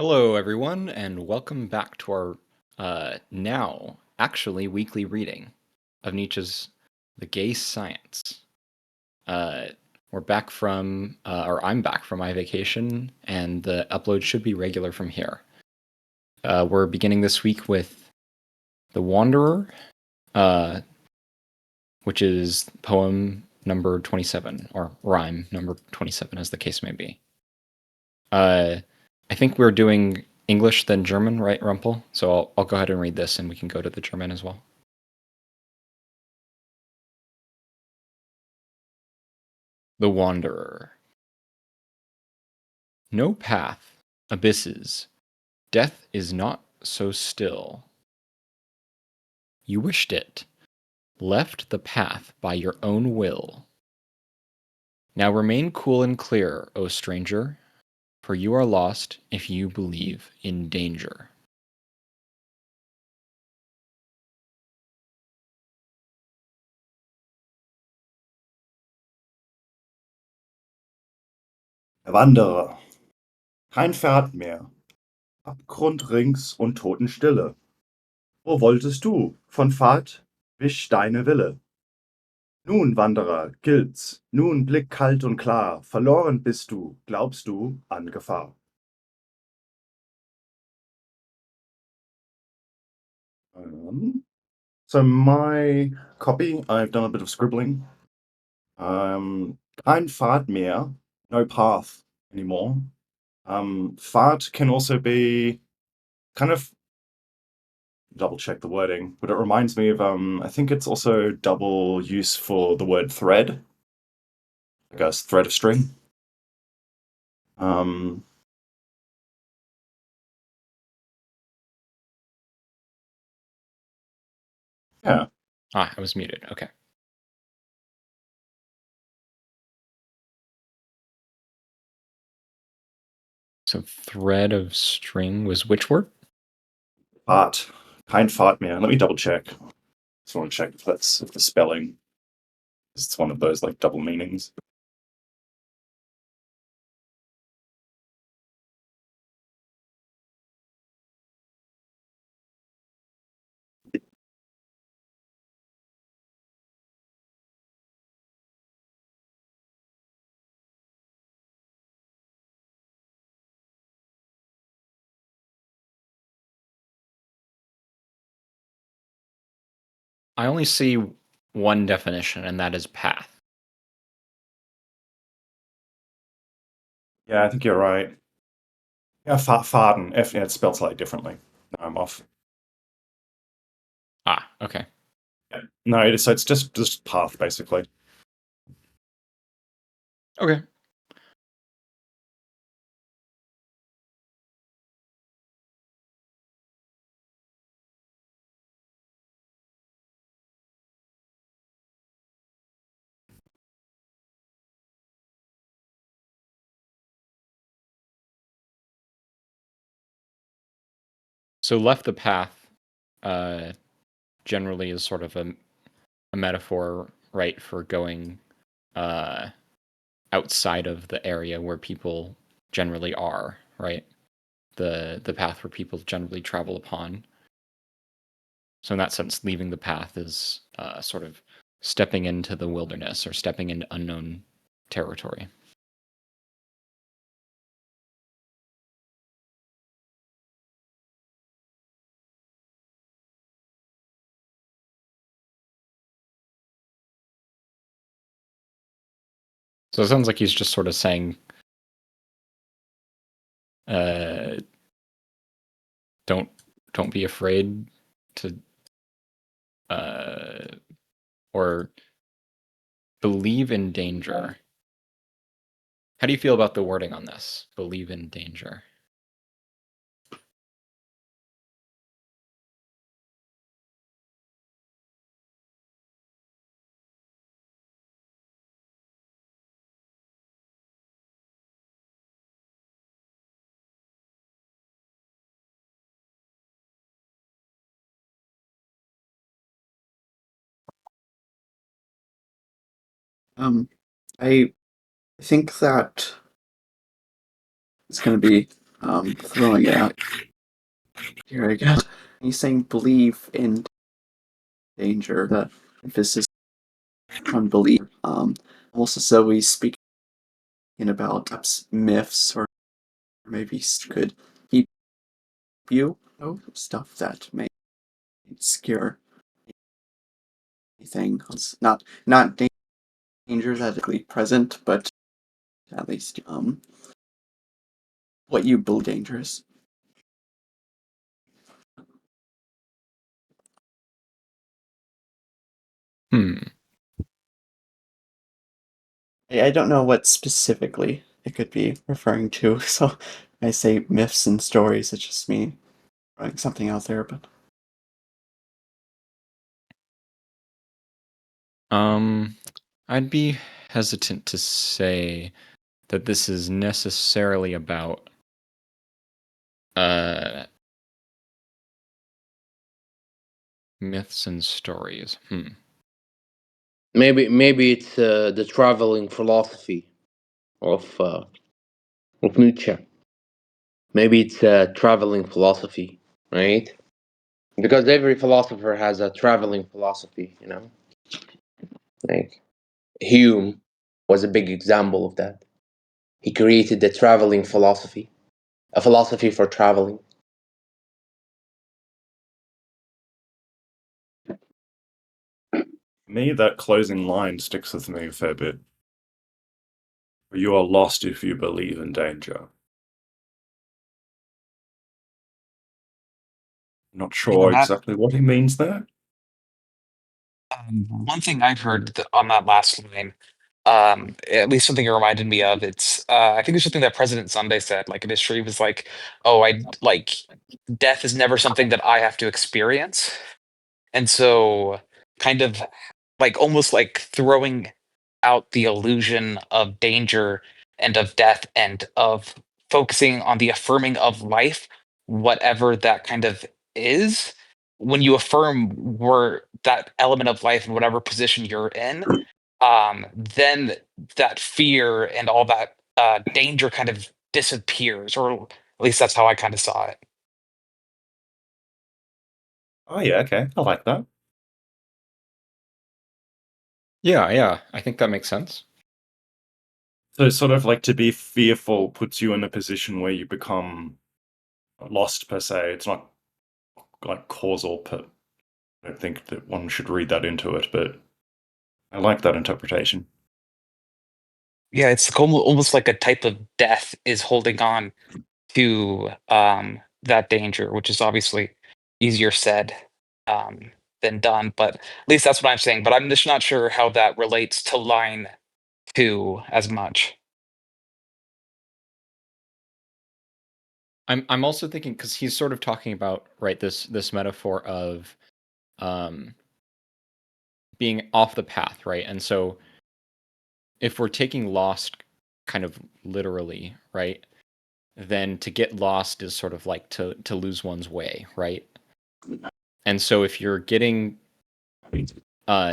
Hello, everyone, and welcome back to our now actually weekly reading of Nietzsche's The Gay Science. Uh, we're back from, or I'm back from my vacation, and the upload should be regular from here. We're beginning this week with The Wanderer, uh, which is poem number 27, or rhyme number 27, as the case may be. I think we're doing English then German, right, Rumpel? So I'll go ahead and read this and we can go to the German as well. The Wanderer. No path, abysses, death is not so still. You wished it, left the path by your own will. Now remain cool and clear, O stranger, for you are lost if you believe in danger. Der Wanderer. Kein Pfad mehr, Abgrund rings und Totenstille. Wo wolltest du? Von Pfad wich deine Wille. Nun, Wanderer, gilt's, nun Blick kalt und klar, verloren bist du, glaubst du, an Gefahr. So my copy, I've done a bit of scribbling. Kein Pfad mehr, no path anymore. Pfad can also be kind of double check the wording, but it reminds me of I think it's also double use for the word thread, like a thread of string. Um, yeah. Ah, I was muted. Okay. So thread of string was which word? Fahrt. Kein Fahrt mehr. Let me double check. Just want to check if that's if the spelling. It's one of those like double meanings. I only see one definition, and that is path. Yeah, I think you're right. Yeah, Faden. Yeah, it's spelled slightly differently. No, I'm off. Ah, okay. Yeah. No, it's just path basically. Okay. So left the path uh, generally is sort of a metaphor, right, for going uh, outside of the area where people generally are, right? The path where people generally travel upon. So in that sense, leaving the path is sort of stepping into the wilderness or stepping into unknown territory. So it sounds like he's just sort of saying, uh, don't don't be afraid to, uh, or believe in danger. How do you feel about the wording on this? Believe in danger. I think that it's going to be throwing it out here again. He's saying believe in danger, the emphasis on belief. Also, so he's speaking about perhaps myths, or maybe could keep you know, stuff that may scare anything. It's not danger that is present, but at least what you believe dangerous. Hmm. I don't know what specifically it could be referring to, so I say myths and stories. It's just me throwing something out there, but I'd be hesitant to say that this is necessarily about myths and stories. Maybe it's the traveling philosophy of Nietzsche. Maybe it's a traveling philosophy, right? Because every philosopher has a traveling philosophy, you know. Like Hume was a big example of that. He created the traveling philosophy, a philosophy for traveling. Me, that closing line sticks with me a fair bit. You are lost if you believe in danger. Not Yeah, sure that exactly what he means there. one thing I've heard on that last line, at least something it reminded me of. It's I think it's something that President Sunday said. Like initially, he was like, "Oh, I like death is never something that I have to experience," and so kind of like almost like throwing out the illusion of danger and of death and of focusing on the affirming of life, whatever that kind of is. When you affirm where that element of life in whatever position you're in, then that fear and all that danger kind of disappears, or at least that's how I kind of saw it. Oh yeah, okay, I like that. Yeah, I think that makes sense. So it's sort of like to be fearful puts you in a position where you become lost per se. It's not like causal, but I don't think that one should read that into it, but I like that interpretation. Yeah, it's almost like a type of death is holding on to that danger, which is obviously easier said than done. But at least that's what I'm saying. But I'm just not sure how that relates to line two as much. I'm also thinking because he's sort of talking about this metaphor of um, being off the path, right? And so if we're taking lost kind of literally, right, then to get lost is sort of like to lose one's way, right? And so if you're getting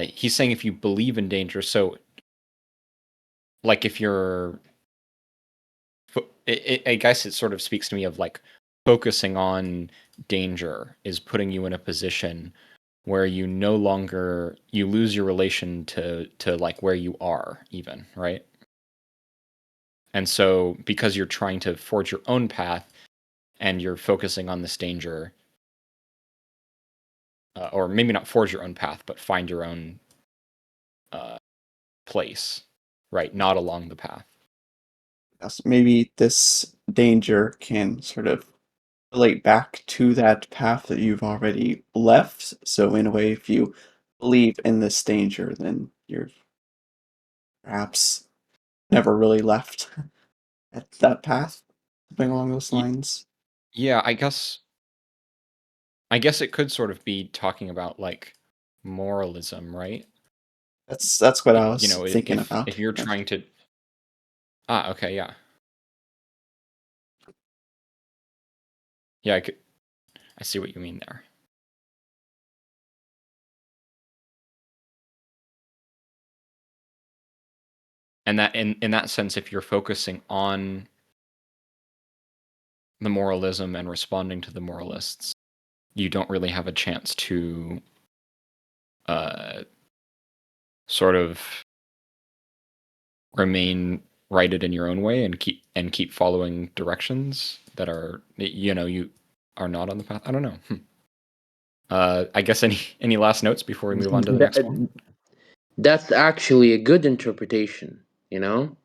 he's saying if you believe in danger, so like if you're I guess it sort of speaks to me of like focusing on danger is putting you in a position where you no longer you lose your relation to like where you are even, right? And so because you're trying to forge your own path and you're focusing on this danger, or maybe not forge your own path, but find your own uh, place, right? Not along the path. yes, maybe this danger can sort of relate back to that path that you've already left. So in a way, if you believe in this danger, then you're perhaps never really left at that path, something along those lines. Yeah, I guess it could sort of be talking about like moralism, right? That's what I You was know, thinking if about. you're Yes. trying to okay, yeah. Yeah, I see what you mean there. And that in that sense if you're focusing on the moralism and responding to the moralists, you don't really have a chance to sort of remain righted in your own way and keep following directions that are, you are not on the path. I don't know. I guess any last notes before we move on to the next one? That's actually a good interpretation, you know?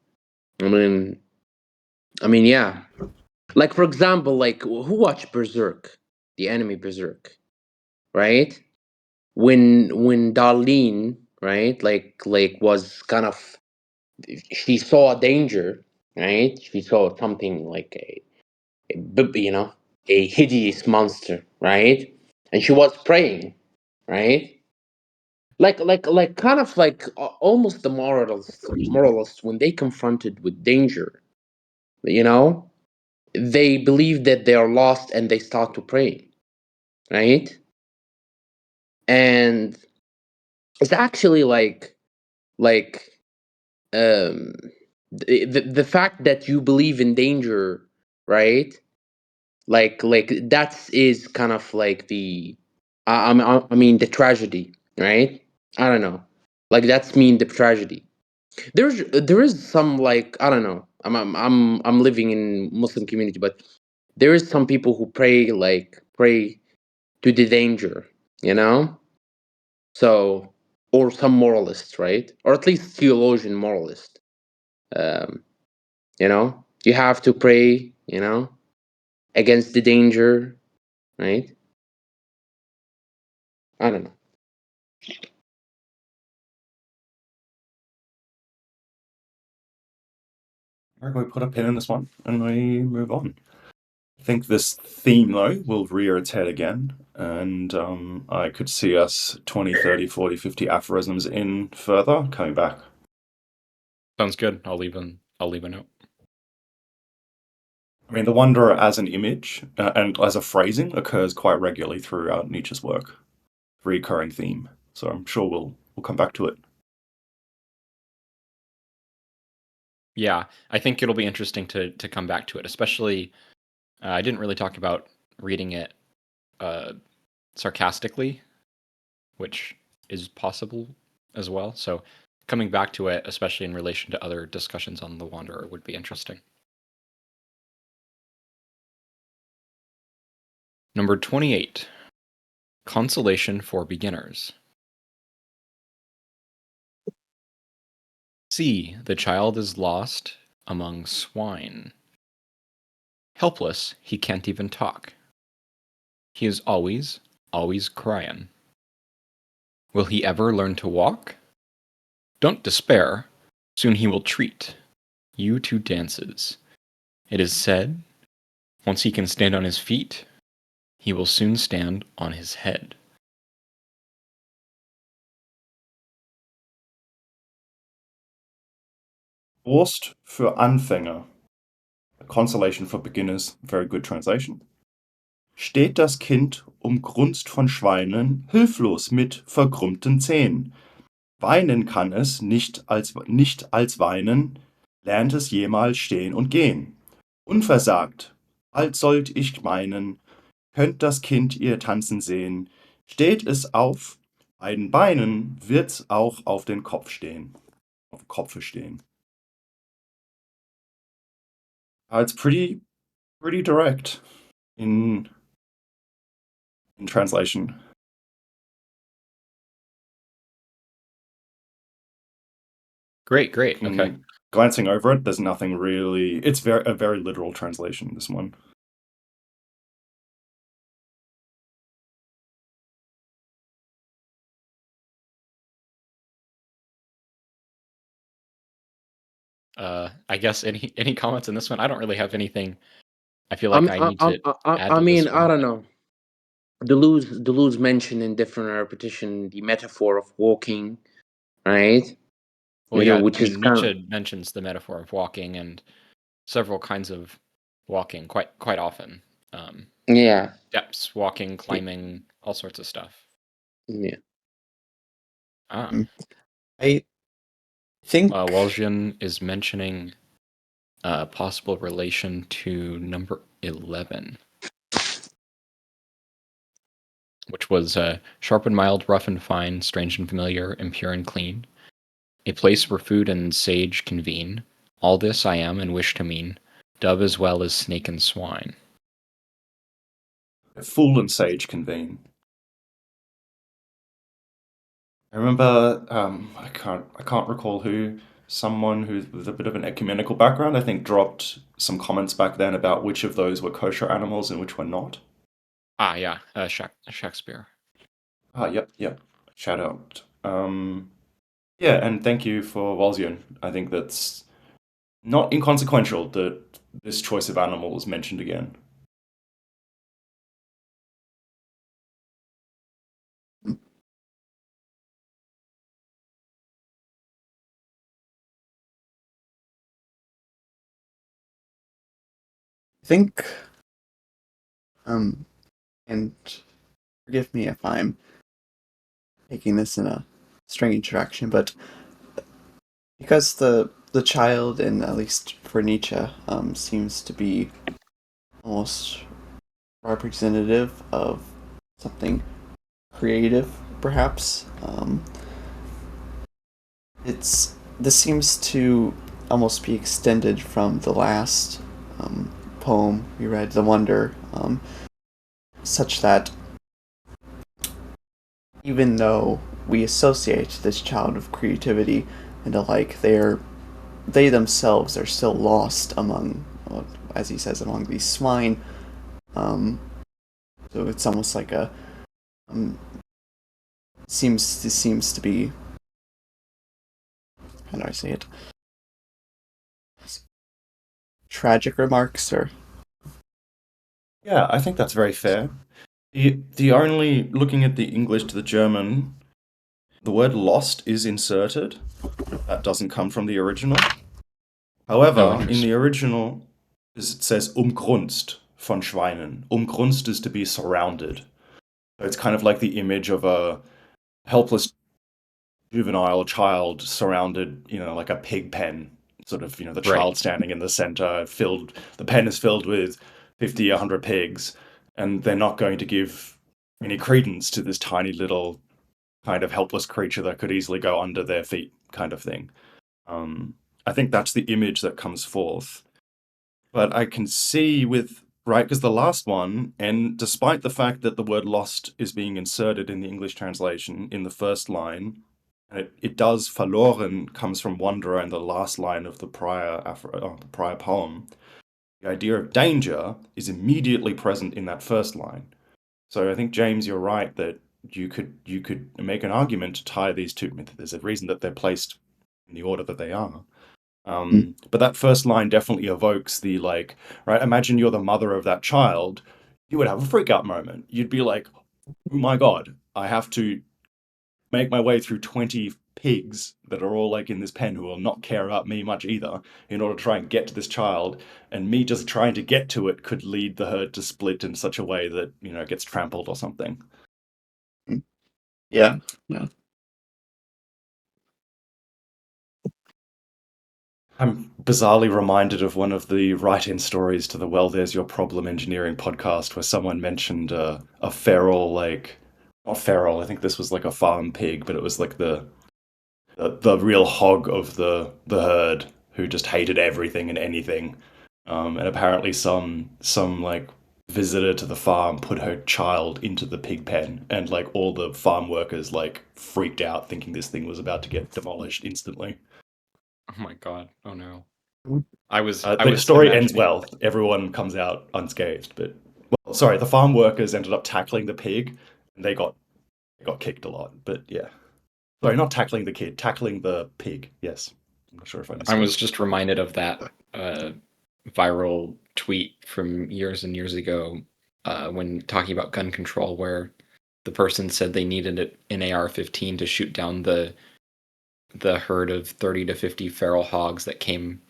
I mean, yeah. Like, for example, like, who watched Berserk? The anime Berserk, right? When Darlene, right, like was kind of, she saw a danger, right? She saw something like a hideous monster, right? And she was praying, right? Like kind of like almost the moralists when they confronted with danger, you know, they believe that they are lost and they start to pray, right? And it's actually like um the fact that you believe in danger, right? Like that is kind of like the I mean the tragedy, right? I don't know, like that's mean the tragedy. There is some, like, I don't know, I'm living in Muslim community, but there is some people who pray to the danger, you know. So, or some moralist, right, or at least theologian moralist, um you know, you have to pray, you know, against the danger, right? I don't know. We're going to put a pin in this one and we move on. I think this theme, though, will rear its head again, and I could see us 20, 30, 40, 50 aphorisms in further coming back. Sounds good. I'll leave a note. I mean, the wanderer as an image and as a phrasing occurs quite regularly throughout Nietzsche's work, recurring theme. So I'm sure we'll come back to it. Yeah, I think it'll be interesting to come back to it, especially I didn't really talk about reading it sarcastically, which is possible as well. So coming back to it, especially in relation to other discussions on the Wanderer, would be interesting. Number 28, Consolation for Beginners. See, the child is lost among swine. Helpless, he can't even talk. He is always, always crying. Will he ever learn to walk? Don't despair. Soon he will treat you to dances. It is said, once he can stand on his feet, he will soon stand on his head. Trost für Anfänger. Consolation for Beginners, very good translation. Steht das Kind umgrunzt von Schweinen, hilflos mit verkrümmten Zähnen. Weinen kann es nicht als weinen, lernt es jemals stehen und gehen. Unversagt, bald sollt ich meinen, könnt das Kind ihr tanzen sehen. Steht es auf beiden Beinen, wird's auch auf den Kopf stehen. Auf Kopfe stehen. It's pretty direct in translation. Great. Okay. Glancing over it, there's nothing really. It's a very literal translation, this one. I guess any comments in this one? I don't really have anything. I feel like I need to add I to mean, this one. I don't know. Deleuze mentioned in different repetition the metaphor of walking, right? Well, You know, yeah, which I is mean, kind of, Nietzsche mentions the metaphor of walking and several kinds of walking quite often. yeah, Steps, walking, climbing, all sorts of stuff. yeah. Ah. I think Waljian is mentioning possible relation to number 11, which was sharp and mild, rough and fine, strange and familiar, impure and clean. A place where food and sage convene. All this I am and wish to mean, dove as well as snake and swine. Fool and sage convene. I remember, I can't recall who, someone who with a bit of an ecumenical background, I think, dropped some comments back then about which of those were kosher animals and which were not. Ah, yeah, Shakespeare. Yep. Shout out. Yeah, and thank you for Walzian. I think that's not inconsequential that this choice of animal is mentioned again. I think, and forgive me if I'm taking this in a strange direction, but because the child, and at least for Nietzsche, seems to be almost representative of something creative, perhaps. This seems to almost be extended from the last poem we read, The Wonder, such that even though we associate this child of creativity and alike, they themselves are still lost among, well, as he says, among these swine. So it's almost like a seems to be, how do I say it? Tragic remarks, or Yeah, I think that's very fair. The only, looking at the English to the German, the word lost is inserted. That doesn't come from the original. However, in the original, it says umgrunzt von Schweinen. Umgrunzt is to be surrounded. So it's kind of like the image of a helpless juvenile child surrounded, like a pig pen. Sort of, the child standing in the center, the pen is filled with 50, 100 pigs, and they're not going to give any credence to this tiny little kind of helpless creature that could easily go under their feet, kind of thing. I think that's the image that comes forth. But I can see right, because the last one, and despite the fact that the word lost is being inserted in the English translation in the first line, and it does, verloren comes from wanderer in the last line of the prior poem. The idea of danger is immediately present in that first line. So I think, James, you're right that you could make an argument to tie these two. There's a reason that they're placed in the order that they are. But that first line definitely evokes the, like, right, imagine you're the mother of that child, you would have a freak out moment. You'd be like, oh my God, I have to make my way through 20 pigs that are all like in this pen who will not care about me much either in order to try and get to this child. And me just trying to get to it could lead the herd to split in such a way that, it gets trampled or something. yeah. I'm bizarrely reminded of one of the write-in stories to the Well, There's Your Problem Engineering podcast where someone mentioned a feral, like, not feral, I think this was like a farm pig, but it was like the real hog of the herd who just hated everything and anything. And apparently some like visitor to the farm put her child into the pig pen, and like all the farm workers like freaked out thinking this thing was about to get demolished instantly. Oh my God! Oh no! Mhm. I was The story ends imagining. well. Everyone comes out unscathed, but well, sorry, the farm workers ended up tackling the pig, and they got kicked a lot. But yeah, sorry, not tackling the kid, tackling the pig. Yes, I'm not sure if I I was misspoke. just reminded of that viral tweet from years and years ago when talking about gun control, where the person said they needed an AR-15 to shoot down the herd of 30 to 50 feral hogs that came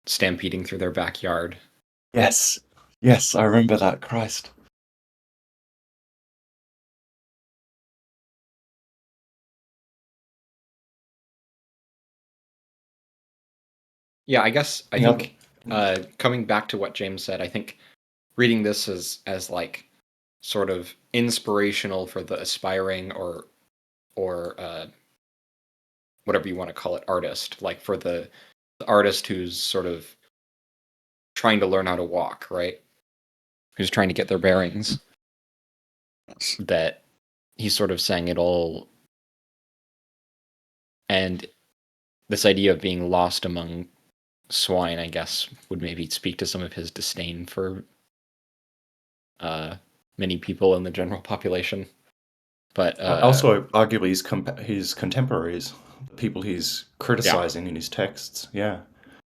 stampeding through their backyard. Yes, I remember that. Christ. Yeah, I guess I Yep. think Coming back to what James said, I think reading this as like sort of inspirational for the aspiring or whatever you want to call it, artist, like for the artist who's sort of trying to learn how to walk, right? Who's trying to get their bearings. That he's sort of saying it all, and this idea of being lost among swine, I guess, would maybe speak to some of his disdain for many people in the general population. But also, arguably, his contemporaries, the people he's criticizing in his texts. Yeah.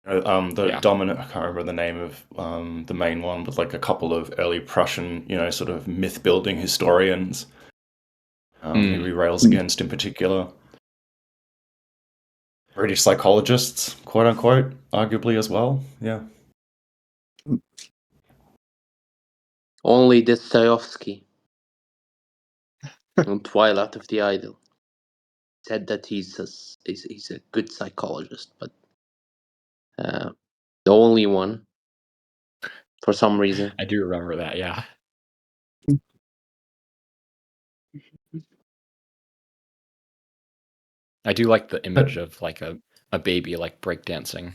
The dominant, I can't remember the name of the main one, but like a couple of early Prussian, sort of myth-building historians who he rails against in particular. British psychologists, quote unquote, arguably as well. Yeah. Only Dostoevsky on Twilight of the Idol said that he's a good psychologist, but the only one for some reason. I do remember that, yeah. I do like the image of like a baby like breakdancing.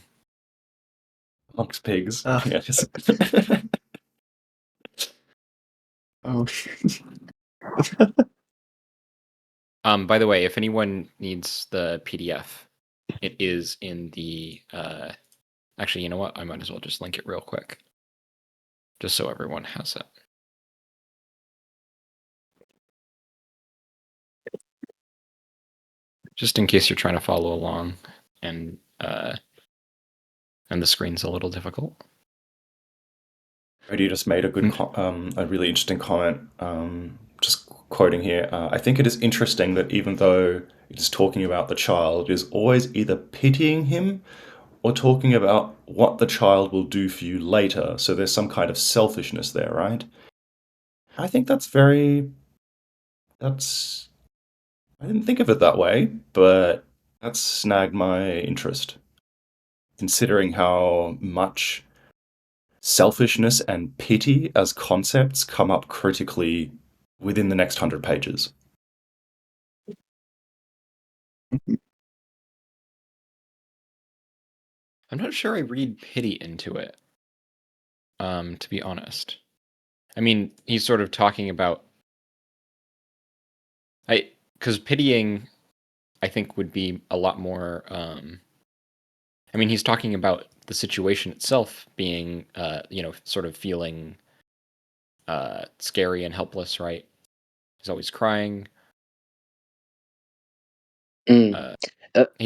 Amongst pigs. Yes. Oh. By the way, if anyone needs the PDF, it is in the actually, you know what? I might as well just link it real quick. Just so everyone has it. Just in case you're trying to follow along and the screen's a little difficult. You just made a good, a really interesting comment. Just quoting here, I think it is interesting that even though it is talking about the child, it is always either pitying him or talking about what the child will do for you later. So there's some kind of selfishness there, right? I think that's I didn't think of it that way, but that's snagged my interest. Considering how much selfishness and pity as concepts come up critically within the next 100 pages. I'm not sure I read pity into it, to be honest. I mean, he's sort of talking about because pitying, I think, would be a lot more. I mean, he's talking about the situation itself being, sort of feeling scary and helpless, right? He's always crying. He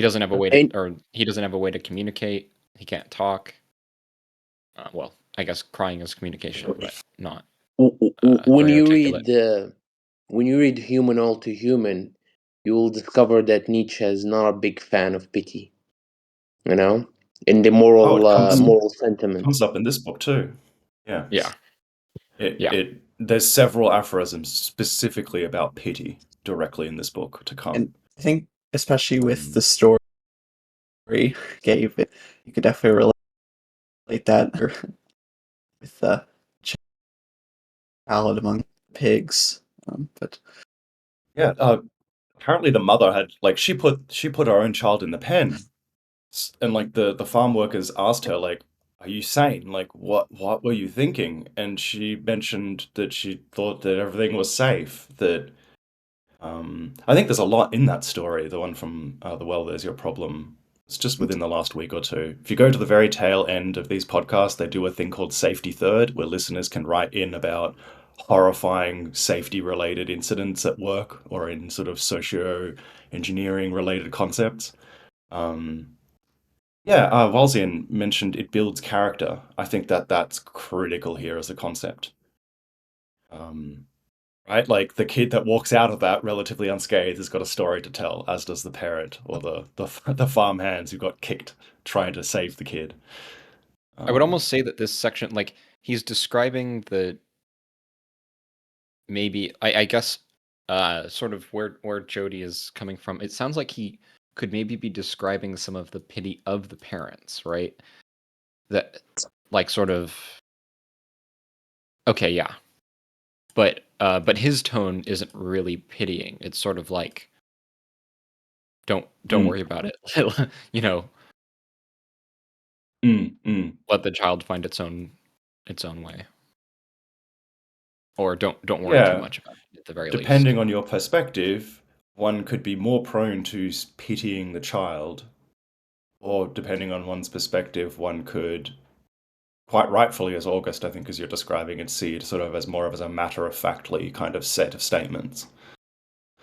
doesn't have a way to communicate. He can't talk. Well, I guess crying is communication, but not When very you articulate. read Human All Too Human, you will discover that Nietzsche is not a big fan of pity. In the moral sentiment. It comes up in this book too. Yeah. Yeah. There's several aphorisms specifically about pity directly in this book to come. And I think, especially with the story gave it, you could definitely relate that with the child among pigs. But yeah, apparently the mother had she put her own child in the pen, and like the farm workers asked her like, "Are you sane? Like, what were you thinking?" And she mentioned that she thought that everything was safe. That I think there's a lot in that story. The one from the Well, There's Your Problem. It's just within the last week or two. If you go to the very tail end of these podcasts, they do a thing called Safety Third, where listeners can write in about horrifying safety-related incidents at work or in sort of socio-engineering related concepts. Walzian mentioned it builds character. I think that's critical here as a concept. Right? Like the kid that walks out of that relatively unscathed has got a story to tell, as does the parent or the farm hands who got kicked trying to save the kid. I would almost say that this section, like, he's describing the I guess sort of where Jody is coming from. It sounds like he could maybe be describing some of the pity of the parents, right? that, like, sort of. Okay, yeah, but his tone isn't really pitying. It's sort of like, don't worry about it. You know, let the child find its own way, or don't worry too Yeah. much about it at the very least. Depending on your perspective, one could be more prone to pitying the child, or depending on one's perspective, one could, quite rightfully, as August, I think, as you're describing it, see it sort of as more of as a matter-of-factly kind of set of statements.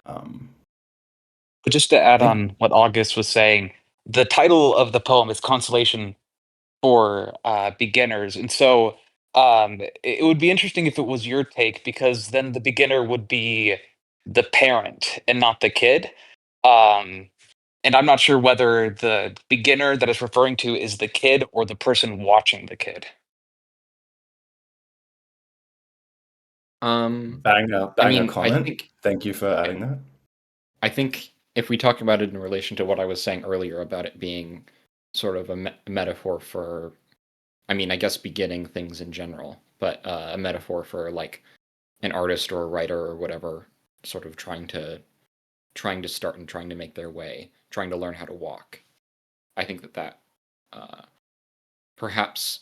But just to add I think- on what August was saying, the title of the poem is Consolation for beginners. And so it would be interesting if it was your take, because then the beginner would be the parent and not the kid. And I'm not sure whether the beginner that it's referring to is the kid or the person watching the kid. Bang a I mean, comment. Thank you for adding that. I think if we talk about it in relation to what I was saying earlier about it being sort of a metaphor for, I mean, I guess beginning things in general, but a metaphor for like an artist or a writer or whatever, sort of trying to start and trying to make their way, trying to learn how to walk. I think that perhaps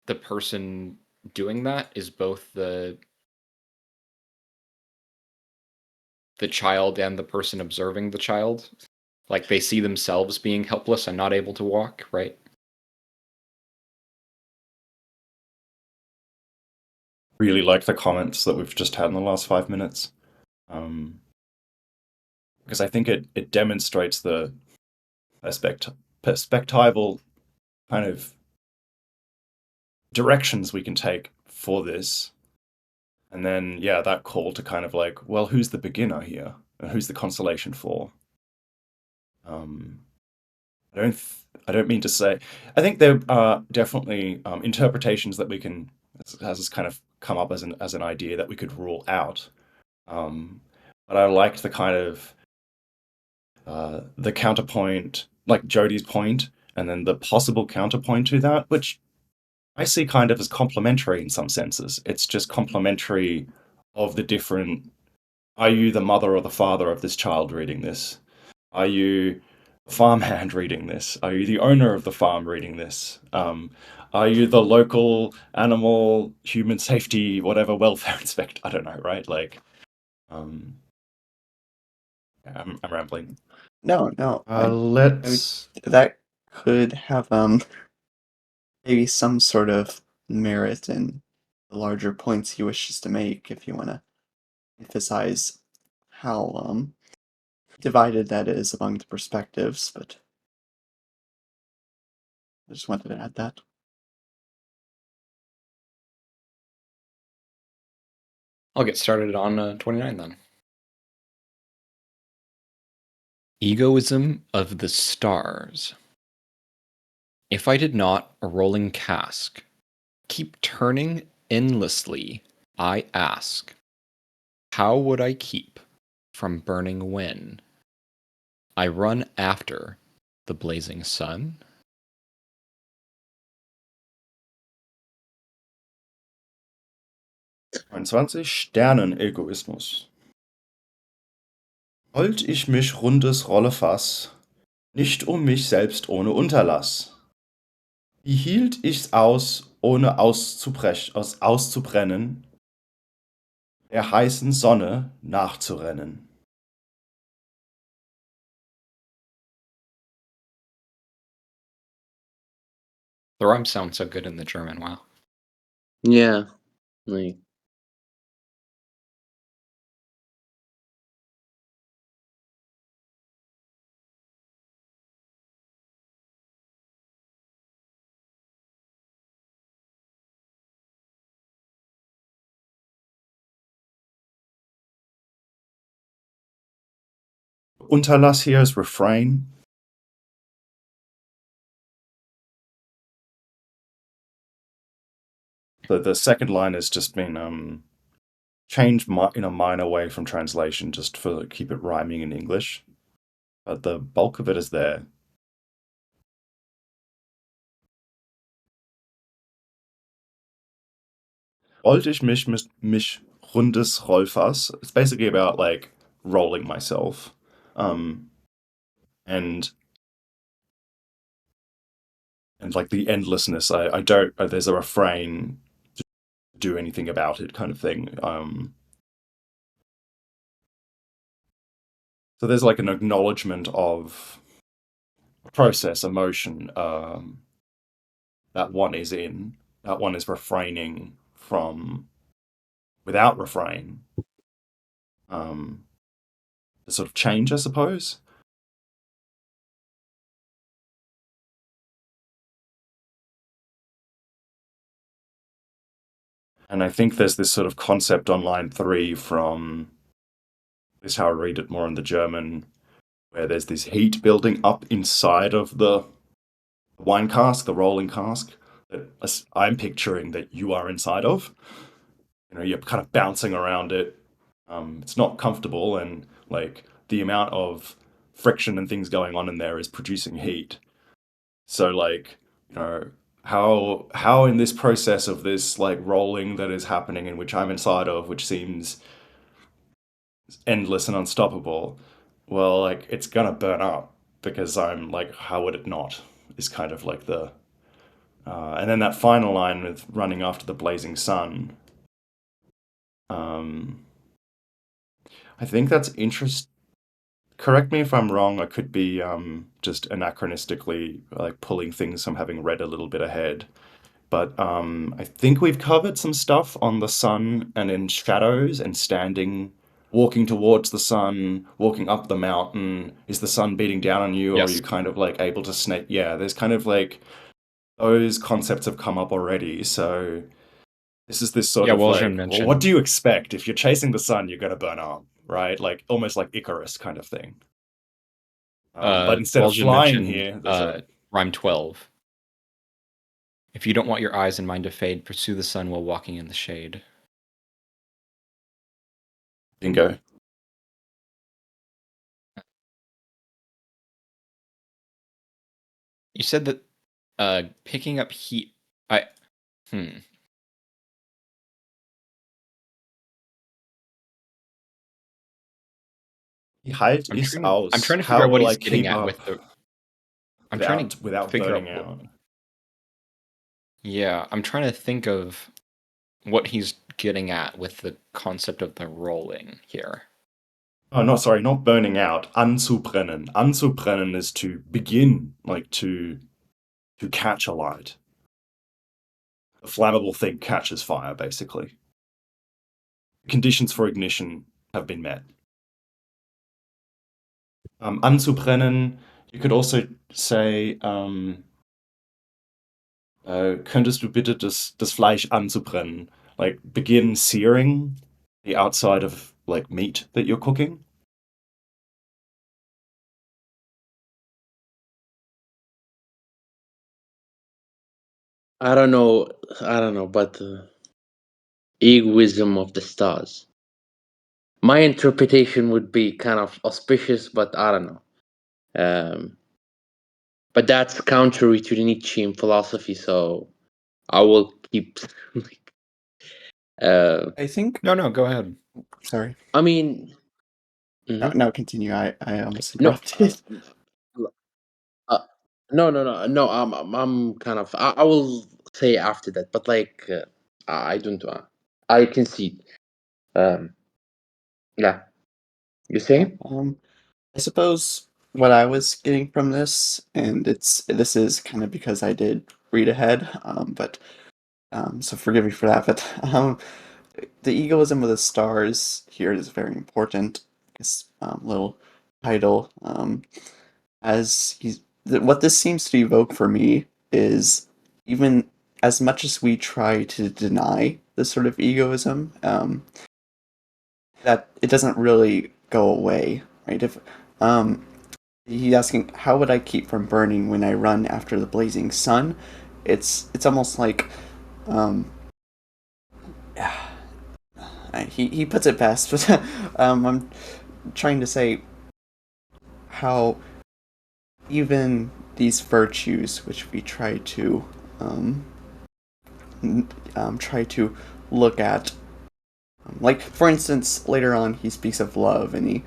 the person doing that is both the child and the person observing the child. Like they see themselves being helpless and not able to walk, right? Really like the comments that we've just had in the last 5 minutes. Because I think it demonstrates the perspectival kind of directions we can take for this. And then, yeah, that call to kind of like, well, who's the beginner here? And who's the consolation for? I don't mean to say. I think there are definitely interpretations that we can, has this kind of come up as an idea that we could rule out. But I liked the kind of the counterpoint, like Jodie's point, and then the possible counterpoint to that, which I see kind of as complementary in some senses. It's just complementary of the different. Are you the mother or the father of this child reading this? Are you a farmhand reading this? Are you the owner of the farm reading this? Are you the local animal, human safety, whatever welfare inspector? I don't know, right? Like, I'm rambling. No, Let's. that could have maybe some sort of merit in the larger points he wishes to make, if you want to emphasize how divided that is among the perspectives. But I just wanted to add that. I'll get started on 29 then. Egoism of the stars. If I did not a rolling cask keep turning endlessly, I ask, how would I keep from burning when I run after the blazing sun? Sternen-Egoismus. Wollt ich mich rundes Rollefass, nicht mich selbst ohne Unterlass. Wie hielt ich's aus, ohne auszubrennen, der heißen Sonne nachzurennen? The rhymes sound so good in the German, wow. Yeah. Like, Unterlass here is refrain. The second line has just been changed in a minor way from translation, just for keep it rhyming in English. But the bulk of it is there. Rollt ich mich rundes Rollfass. It's basically about like rolling myself. And like the endlessness. I don't there's a refrain to do anything about it kind of thing. So there's like an acknowledgement of process, emotion, that one is in, that one is refraining from without refrain. The sort of change, I suppose. And I think there's this sort of concept on line 3 from this is how I read it more in the German, where there's this heat building up inside of the wine cask, the rolling cask, that I'm picturing that you are inside of. You're kind of bouncing around it. It's not comfortable, and like the amount of friction and things going on in there is producing heat. So like, how in this process of this like rolling that is happening in which I'm inside of, which seems endless and unstoppable, well, like it's gonna burn up because I'm like, how would it not? Is kind of like the and then that final line with running after the blazing sun. Um, I think that's interest. Correct me if I'm wrong. I could be just anachronistically like pulling things from having read a little bit ahead. But I think we've covered some stuff on the sun and in shadows and standing, walking towards the sun, walking up the mountain. Is the sun beating down on you, or are Yes. you kind of like able to snake? Yeah, there's kind of like those concepts have come up already. So this is this sort Yeah, of Waldron like, well, what mentioned. do you expect? If you're chasing the sun, you're going to burn up, right? Like almost like Icarus kind of thing. But instead of Waldron flying mentioned here, there's a rhyme 12. If you don't want your eyes and mind to fade, pursue the sun while walking in the shade. bingo. You said that picking up heat. I Wie halt I'm ich's trying. I'm aus? trying to figure How out what will I he's getting keep at up with the. I'm trying to without figure burning out what. out? Yeah, I'm trying to think of what he's getting at with the concept of the rolling here. Oh, no, sorry, not burning out. Anzubrennen. Anzubrennen is to begin, like to catch a light. A flammable thing catches fire, basically. Conditions for ignition have been met. Anzubrennen, you could also say, könntest du bitte das Fleisch anzubrennen? Like begin searing the outside of like meat that you're cooking. I don't know. But egoism of the stars. My interpretation would be kind of auspicious, but I don't know. But that's contrary to the Nietzschean philosophy, so I will keep. I think. No, go ahead. Sorry. I mean, No, mhm. no, continue. I almost No, interrupted. uh, no. I'm kind of. I will say after that, but like, I don't. I concede. Um, yeah. You Yeah. say? I suppose what I was getting from this, and this is kind of because I did read ahead, but so forgive me for that. But the egoism of the stars here is very important. This little title, as what this seems to evoke for me is even as much as we try to deny this sort of egoism, that it doesn't really go away, right? If he's asking, how would I keep from burning when I run after the blazing sun? It's almost like um, he puts it best, but I'm trying to say how even these virtues which we try to try to look at, like, for instance, later on he speaks of love and he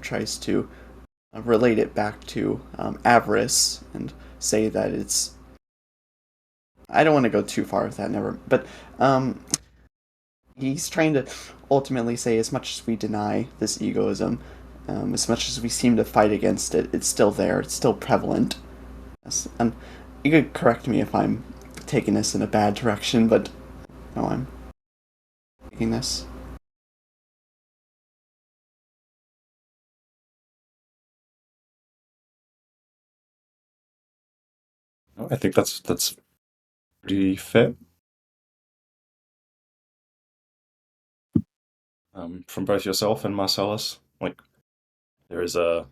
tries to relate it back to avarice and say that it's. I don't want to go too far with that, never. But he's trying to ultimately say, as much as we deny this egoism, as much as we seem to fight against it, it's still there. It's still prevalent. Yes. And you could correct me if I'm taking this in a bad direction, but no, I'm taking this. I think that's pretty fair. From both yourself and Marcellus, like there is a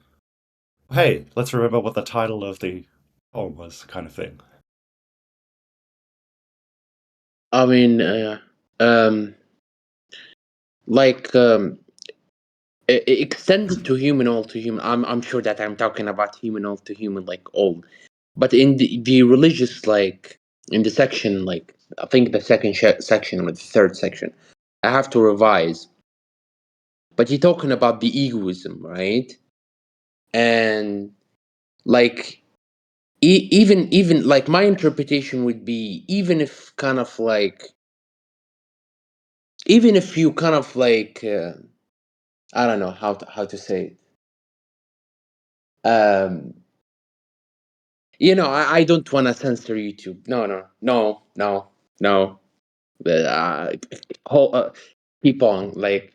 hey, let's remember what the title of the poem was, kind of thing. I mean, like extended to human, all to human. I'm sure that I'm talking about human, all to human, like all. But in the religious, like in the section, like I think the second section or the third section, I have to revise. But you're talking about the egoism, right? And like even like my interpretation would be, even if kind of like, even if you kind of like I don't know how to say it. You know, I don't want to censor YouTube. No. Whole, keep on. Like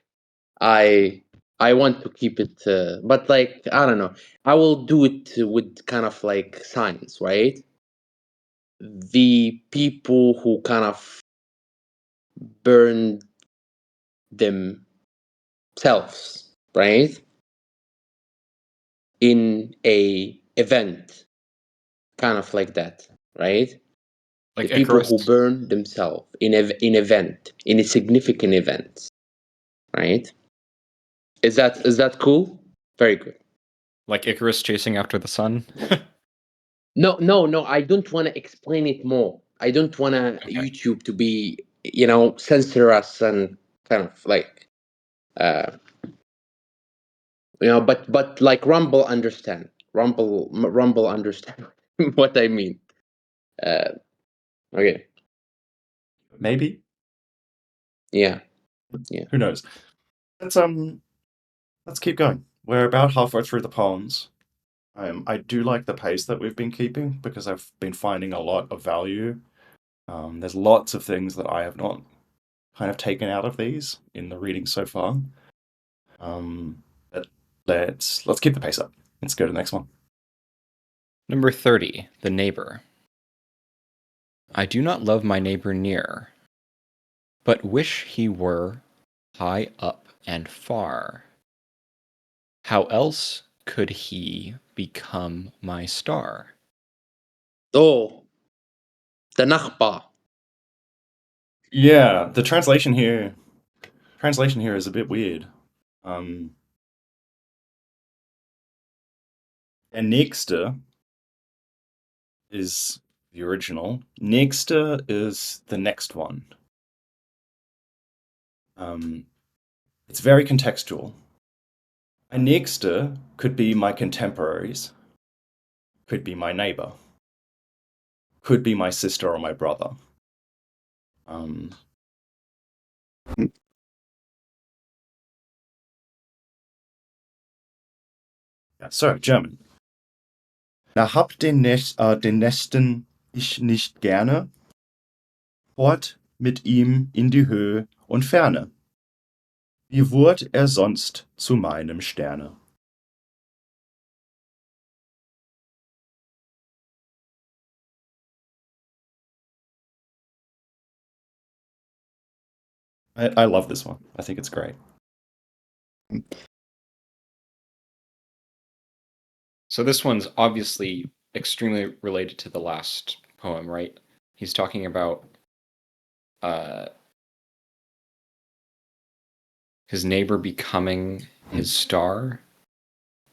I want to keep it, but like I don't know. I will do it with kind of like science, right? The people who kind of burn themselves, right, in a event, kind of like that, right? Like The people Icarus. who burn themselves in a significant event, right? Is that cool? Very good. Like Icarus chasing after the sun. No. I don't want to explain it more. I don't want YouTube to be, censor us and kind of like, uh, but like Rumble understand. Rumble understand what I mean. Okay. Maybe. Yeah. Who knows? Let's keep going. We're about halfway through the poems. I do like the pace that we've been keeping because I've been finding a lot of value. There's lots of things that I have not kind of taken out of these in the reading so far. But let's keep the pace up. Let's go to the next one. Number 30, The Neighbor. I do not love my neighbor near, but wish he were high up and far. How else could he become my star? Oh, the Nachbar. Yeah, the translation here is a bit weird. Der Nächste is the original. Nächste is the next one. It's very contextual. Ein Nächste could be my contemporaries, could be my neighbor, could be my sister or my brother. Yeah, so, German. Na hab den Nächsten ich nicht gerne, fort mit ihm in die Höhe und Ferne. Wie wurd er sonst zu meinem Sterne? I love this one. I think it's great. So this one's obviously extremely related to the last poem, right? He's talking about his neighbor becoming his star,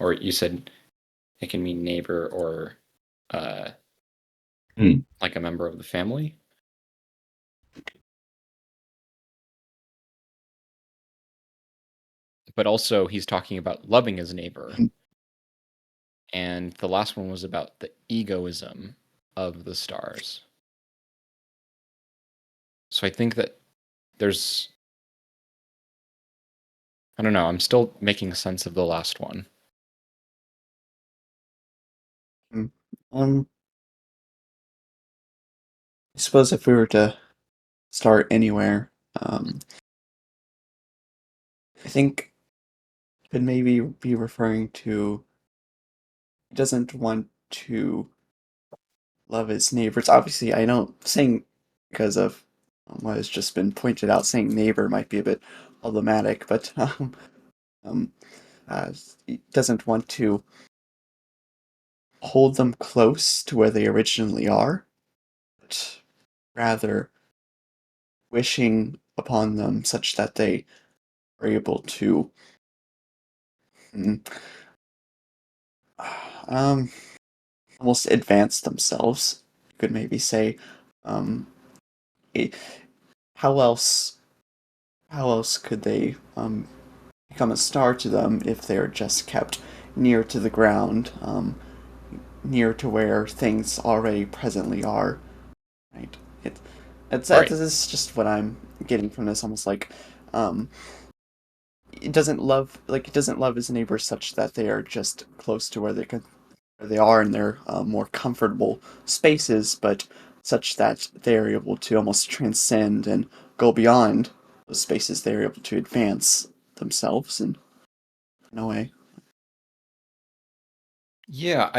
or you said it can mean neighbor or like a member of the family. but also he's talking about loving his neighbor. Mhm. And the last one was about the egoism of the stars. So I think that there's, I don't know, I'm still making sense of the last one. I suppose if we were to start anywhere, I think it could maybe be referring to he doesn't want to love his neighbors. Obviously, I know saying because of what has just been pointed out, saying neighbor might be a bit problematic, but um, uh, he doesn't want to hold them close to where they originally are, but rather wishing upon them such that they are able to mm, um, almost advance themselves. You could maybe say, um, it, how else could they become a star to them if they're just kept near to the ground, near to where things already presently are, right? Right. This is just what I'm getting from this, almost like um, it doesn't love his neighbors such that they are just close to where they are in their more comfortable spaces, but such that they are able to almost transcend and go beyond those spaces. They are able to advance themselves in a way. Yeah,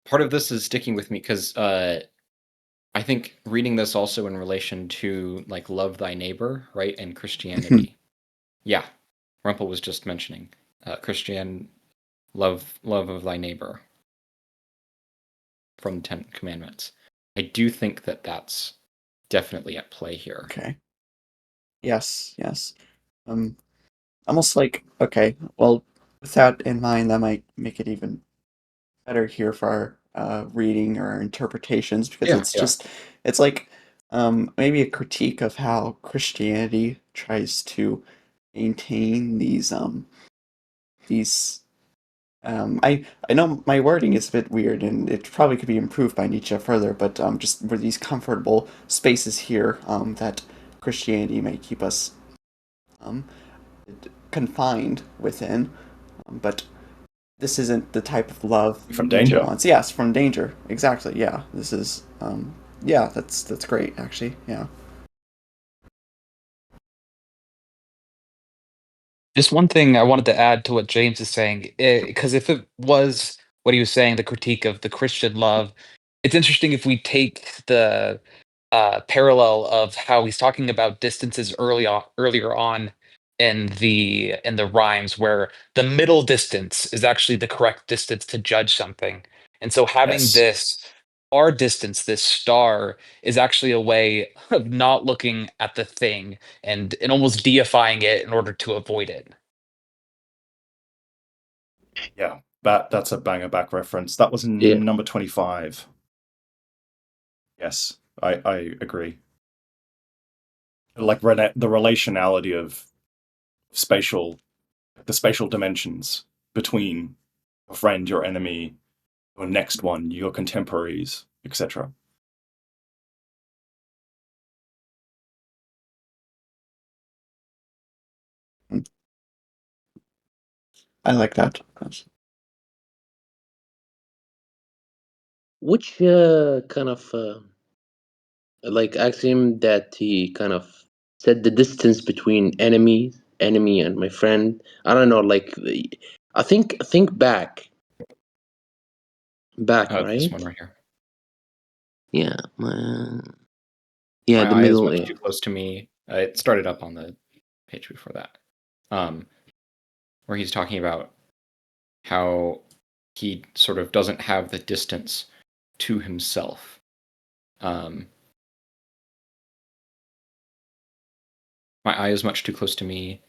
part of this is sticking with me because I think reading this also in relation to like love thy neighbor, right, and Christianity. Yeah, Rumpel was just mentioning Christian love of thy neighbor from the Ten Commandments. I do think that that's definitely at play here. Okay. Yes, yes. Um, almost like, okay, well, with that in mind, that might make it even better here for our reading or our interpretations because Yeah, yeah. it's like maybe a critique of how Christianity tries to maintain these I know my wording is a bit weird and it probably could be improved by Nietzsche further, but just were these comfortable spaces here that Christianity may keep us um, confined within, but this isn't the type of love From Nietzsche danger. wants. Yes, from danger. Exactly. Yeah. This is yeah, that's great actually. Yeah. Just one thing I wanted to add to what James is saying, because if it was what he was saying, the critique of the Christian love, it's interesting if we take the parallel of how he's talking about distances earlier on in the rhymes, where the middle distance is actually the correct distance to judge something, and so having Yes. this our distance, this star, is actually a way of not looking at the thing and almost deifying it in order to avoid it. Yeah. That's a banger back reference. That was Yeah. number 25. Yes, I agree. Like the relationality of spatial, the spatial dimensions between your friend, your enemy, your next one, your contemporaries, etc. Mm. I like that. Which kind of like axiom that he kind of set the distance between enemy and my friend. I don't know, like I think back, This one right? right here. Yeah, yeah, My the eye is middle. much Yeah. too close to me. It started up on the page before that, where he's talking about how he sort of doesn't have the distance to himself. Um, my eye is much too close to me.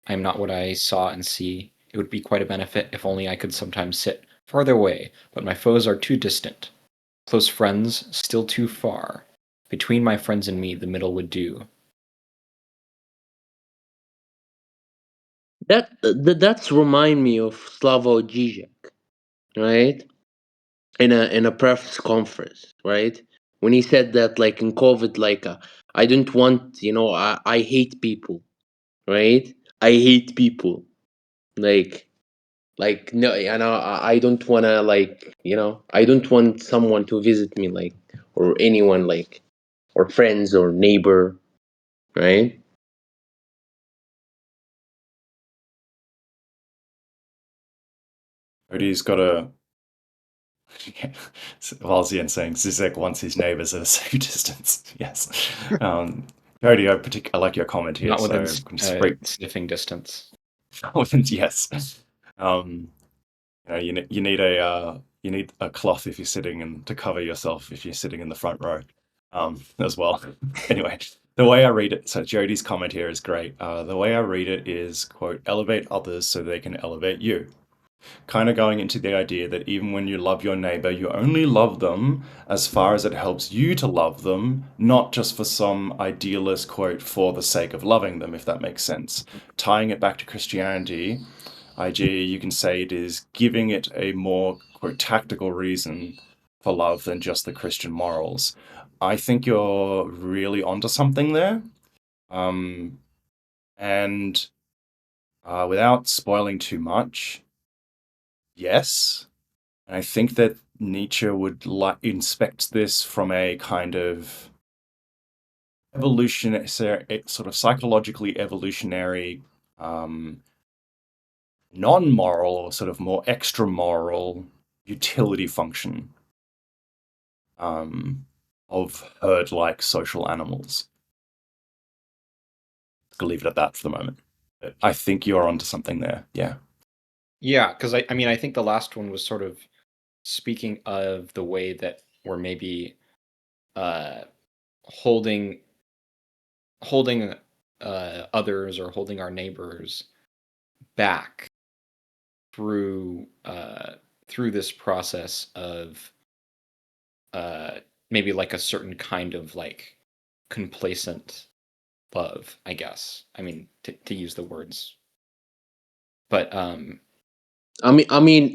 I am not what I saw and see. It would be quite a benefit if only I could sometimes sit farther away, but my foes are too distant. Close friends still too far. Between my friends and me, the middle would do. That's remind me of Slavoj Žižek, right? In a press conference, right? When he said that, like in COVID, like I don't want, I hate people, right? I hate people, like no, I don't wanna, like, I don't want someone to visit me, like, or anyone, like, or friends or neighbor, right? Cody's got a. Valzian saying Zizek wants his neighbors at a safe distance. Yes. Cody, I like your comment here. Not So within I'm just break. sniffing distance. Yes. You need a cloth if you're sitting and to cover yourself if you're sitting in the front row, as well. Anyway, the way I read it. So Jody's comment here is great. The way I read it is, quote, elevate others so they can elevate you. Kind of going into the idea that even when you love your neighbor, you only love them as far as it helps you to love them, not just for some idealist quote for the sake of loving them, if that makes sense. Tying it back to Christianity, IG, you can say it is giving it a more quote tactical reason for love than just the Christian morals. I think you're really onto something there. And without spoiling too much, yes. And I think that Nietzsche would inspect this from a kind of evolutionary, sort of psychologically evolutionary, non-moral or sort of more extra-moral utility function of herd-like social animals. I'll leave it at that for the moment. But I think you're onto something there. Yeah. Yeah, because I mean, I think the last one was sort of speaking of the way that we're maybe holding others or holding our neighbors back through this process of maybe like a certain kind of like complacent love, I guess. I mean, to use the words, but I mean,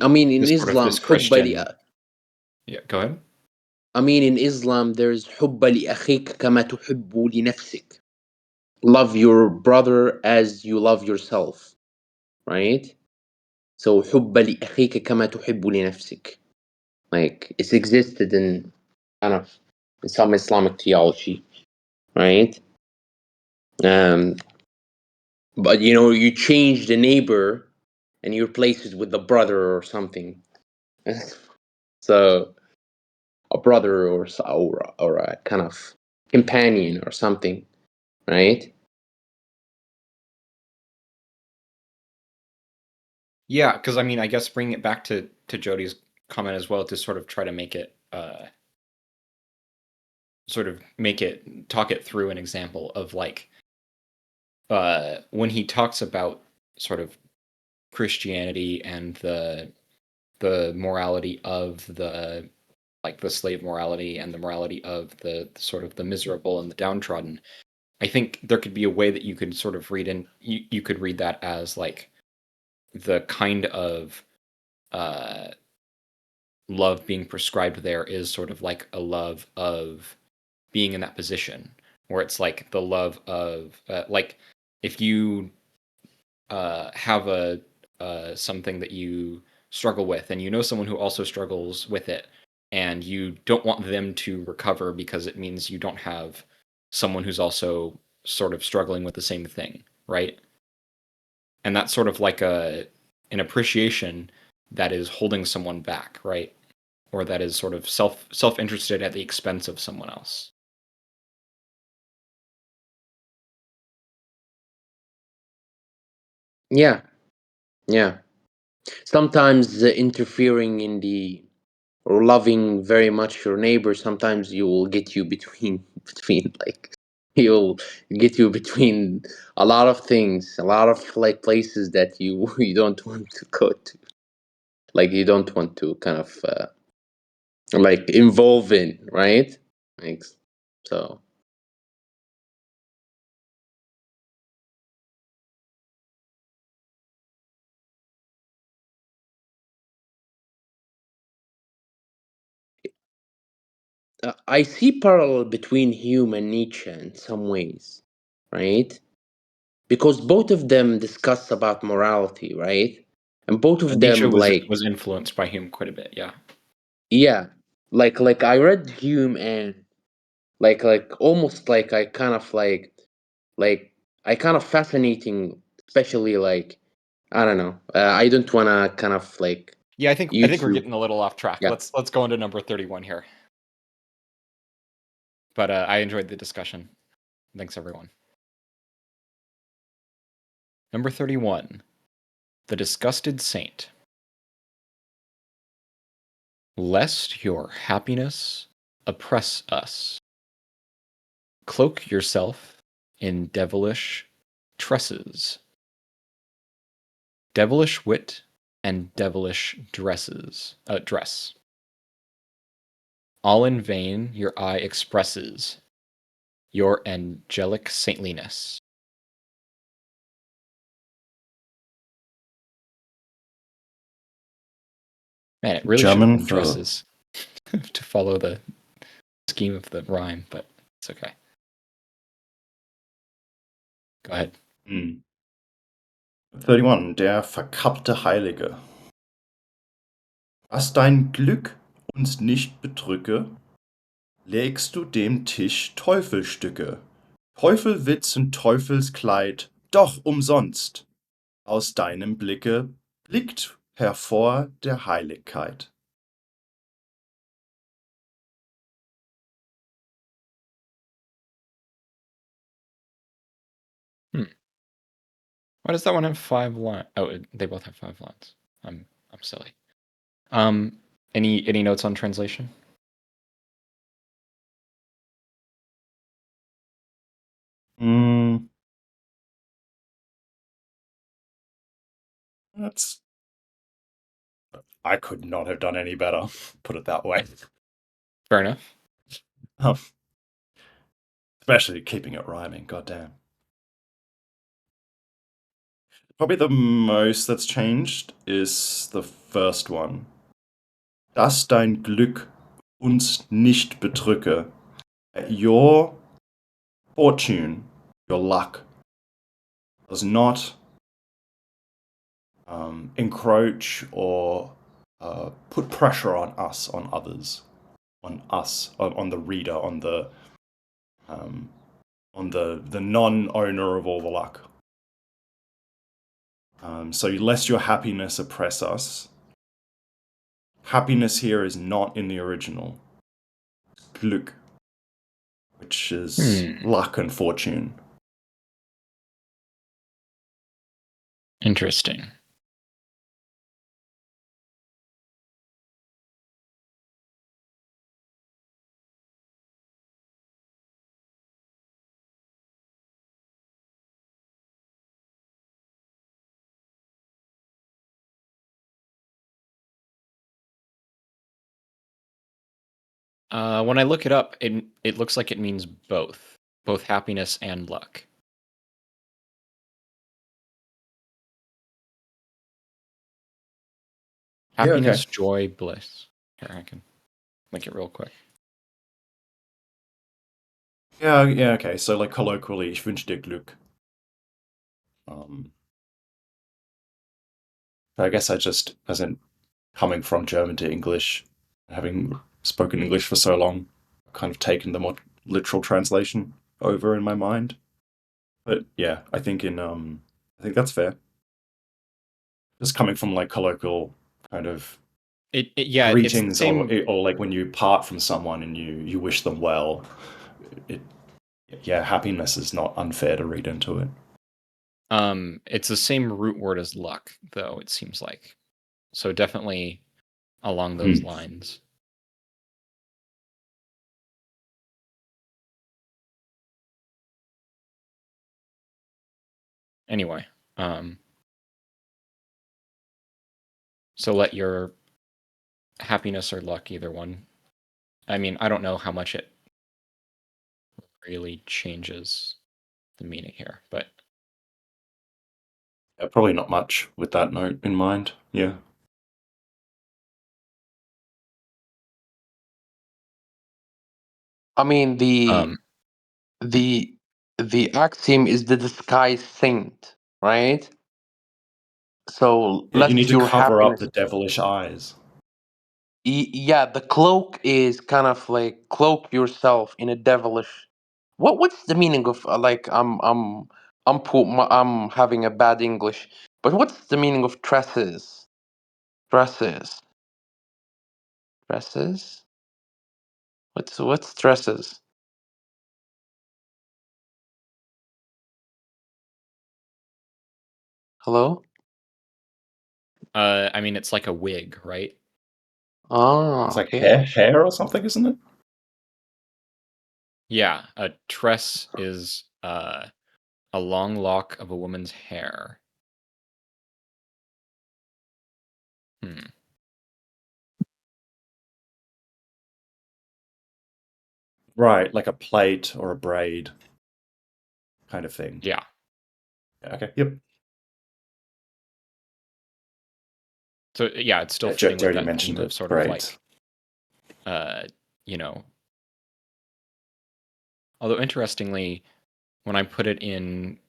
in this sort of Islam, this Christian. Yeah, go ahead. I mean, in Islam, there's حب لأخيك كما تحب لنفسك. Love your brother as you love yourself, right? So حب لأخيك كما تحب لنفسك. Like, it's existed in kind of in some Islamic theology, right? But you change the neighbor and you replace it with the brother or something. So a brother or a kind of companion or something, right? Yeah, because I mean, I guess bringing it back to Jody's comment as well to sort of try to make it talk it through an example of like when he talks about sort of Christianity and the morality of the like the slave morality and the morality of the sort of the miserable and the downtrodden. I think there could be a way that you could sort of read in you could read that as like the kind of uh love being prescribed there is sort of like a love of being in that position where it's like the love of like if you have a something that you struggle with and you know someone who also struggles with it and you don't want them to recover because it means you don't have someone who's also sort of struggling with the same thing, right? And that's sort of like an appreciation that is holding someone back, right? Or that is sort of self-interested at the expense of someone else. Yeah, yeah. Sometimes interfering in the or loving very much your neighbor, sometimes you will get you between between like you'll get you between a lot of things, a lot of like places that you you don't want to go to, like you don't want to kind of like involve in, right? Like, so I see parallel between Hume and Nietzsche in some ways, right? Because both of them discuss about morality, right? And both of Nietzsche them was influenced by Hume quite a bit, yeah. yeah, like I read Hume and like almost like I kind of like I kind of fascinating, especially like I don't know. I don't wanna kind of like Yeah, I think we're YouTube. getting a little off track. Yeah. Let's go into number 31 here. But I enjoyed the discussion. Thanks, everyone. Number 31, The Disgusted Saint. Lest your happiness oppress us, cloak yourself in devilish tresses, devilish wit and devilish dress. All in vain your eye expresses your angelic saintliness. Man, it really should have German been for dresses to follow the scheme of the rhyme, but it's okay. Go ahead. 31, der verkappte Heilige. Was dein Glück uns nicht bedrücke, legst du dem Tisch Teufelstücke, Teufelwitz und Teufelskleid, doch umsonst. Aus deinem Blicke blickt hervor der Heiligkeit. Why does that one have 5 lines? Oh, they both have 5 lines. I'm silly. Any notes on translation? That's. I could not have done any better, put it that way. Fair enough. Especially keeping it rhyming, goddamn. Probably the most that's changed is the first one. Dass dein Glück uns nicht bedrücke. Your fortune, your luck, does not encroach or put pressure on us, on others, on us, on the reader, on the non-owner of all the luck. So lest your happiness oppress us. Happiness here is not in the original. Glück, which is luck and fortune. Interesting. When I look it up, it looks like it means both happiness and luck. Happiness, joy, bliss. Here, I can link it real quick. Yeah, okay. So like colloquially, ich wünsche dir Glück. I guess I just, as in coming from German to English, having spoken English for so long, kind of taken the more literal translation over in my mind. But yeah, I think that's fair. Just coming from like colloquial kind of greetings, it's the same. or like when you part from someone and you wish them well. Happiness is not unfair to read into it. It's the same root word as luck, though, it seems like. So definitely along those lines. Anyway, so let your happiness or luck, either one. I mean, I don't know how much it really changes the meaning here, but probably not much with that note in mind. Yeah. I mean Um, the axiom is the disguised saint, right? So Yeah, you need let to your cover up happiness. the devilish eyes. Yeah, the cloak is kind of like cloak yourself in a devilish. What's the meaning of like I'm having a bad English, but what's the meaning of tresses? Tresses. Tresses. What's tresses? Hello? I mean, it's like a wig, right? It's Oh, like okay. hair or something, isn't it? Yeah, a tress is a long lock of a woman's hair. Hmm. Right, like a plait or a braid kind of thing. Yeah. Yeah, okay, yep. So yeah, it's still Yeah, fitting with Jody that mentioned theme of it. sort of Great. like, you know. Although interestingly, when I put it in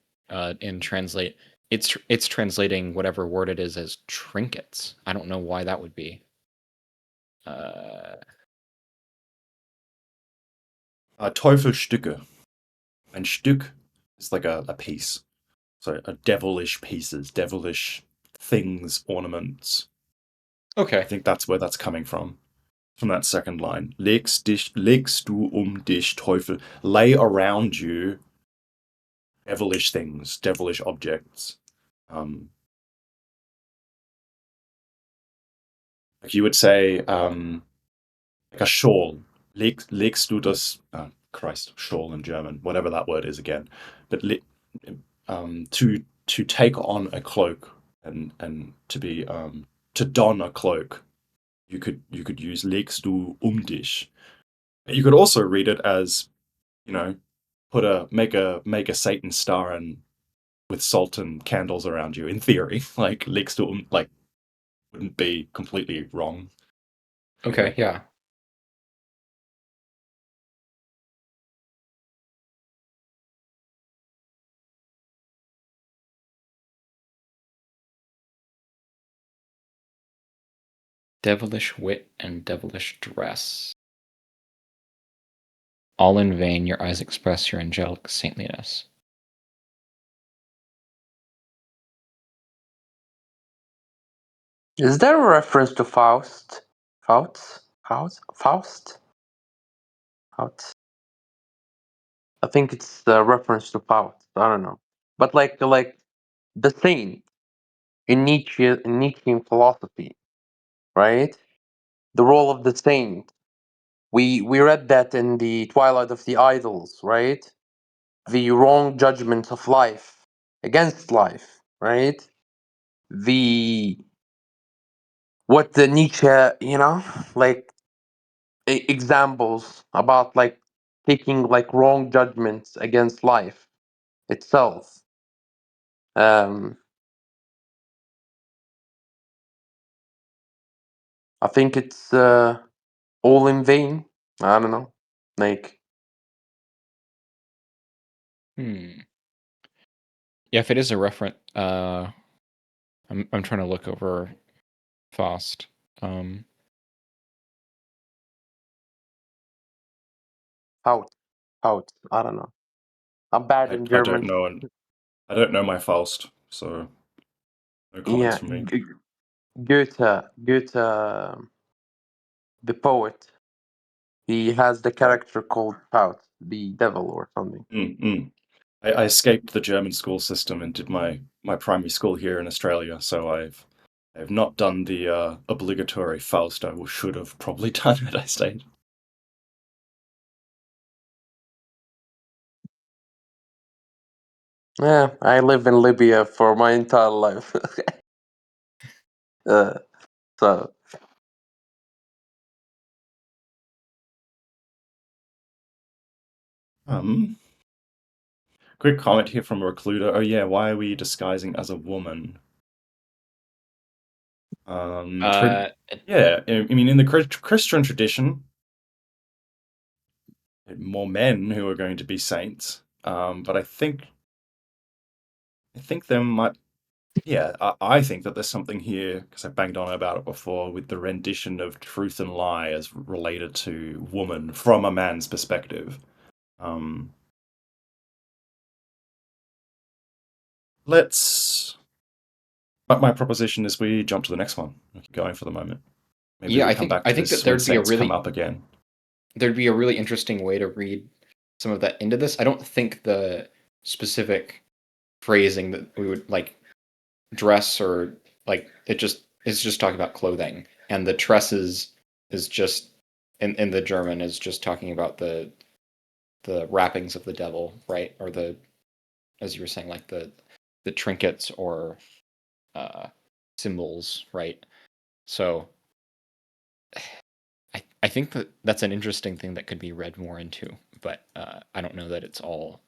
translate, it's translating whatever word it is as trinkets. I don't know why that would be. Teufelstücke. Ein Stück is like a piece. So a devilish pieces, devilish things, ornaments. I Okay. think that's where that's coming from that second line. Legst du dich, Teufel. Lay around you devilish things, devilish objects. Like you would say, like a shawl. Legst du das, Christ, shawl in German, whatever that word is again. But to take on a cloak and to be to don a cloak, you could use legst du dich. You could also read it as, you know, make a Satan star and with salt and candles around you. In theory, like legst du like wouldn't be completely wrong. Okay. Either. Yeah. Devilish wit and devilish dress. All in vain, your eyes express your angelic saintliness. Is there a reference to Faust? Faust? Faust? Faust? Faust? I think it's the reference to Faust. I don't know, but like the saint in Nietzschean philosophy, right? The role of the saint. We read that in the Twilight of the Idols, right? The wrong judgments of life against life, right? The what the Nietzsche, like examples about like taking like wrong judgments against life itself. Um, I think it's all in vain. I don't know, like Hmm. Yeah, if it is a reference, I'm trying to look over Faust. out, out. I don't know. I'm bad in I don't German. know, and I don't know my Faust, so no comments Yeah, from me. Goethe, the poet. He has the Right. character called Faust, the devil or something. Mm-mm. I escaped the German school system and did my primary school here in Australia, so I've not done the obligatory Faust I should have probably done had I stayed. Yeah, I live in Libya for my entire life. uh, so Quick comment here from Recluder. Oh yeah, why are we disguising as a woman? Uh, Yeah, I mean in the Christian tradition, more men who are going to be saints. But I think there might. Yeah, I think that there's something here, because I banged on about it before, with the rendition of truth and lie as related to woman from a man's perspective. Let's. But my proposition is we jump to the next one. We keep going for the moment. Maybe Yeah, we I come think back to that this when saints come up again. there'd be a really interesting way to read some of that into this. I don't think the specific phrasing that we would like dress or like it's just talking about clothing, and the tresses is just in the German is just talking about the wrappings of the devil, right? Or the, as you were saying, like the trinkets or symbols, right? So I think that that's an interesting thing that could be read more into, but I don't know that it's all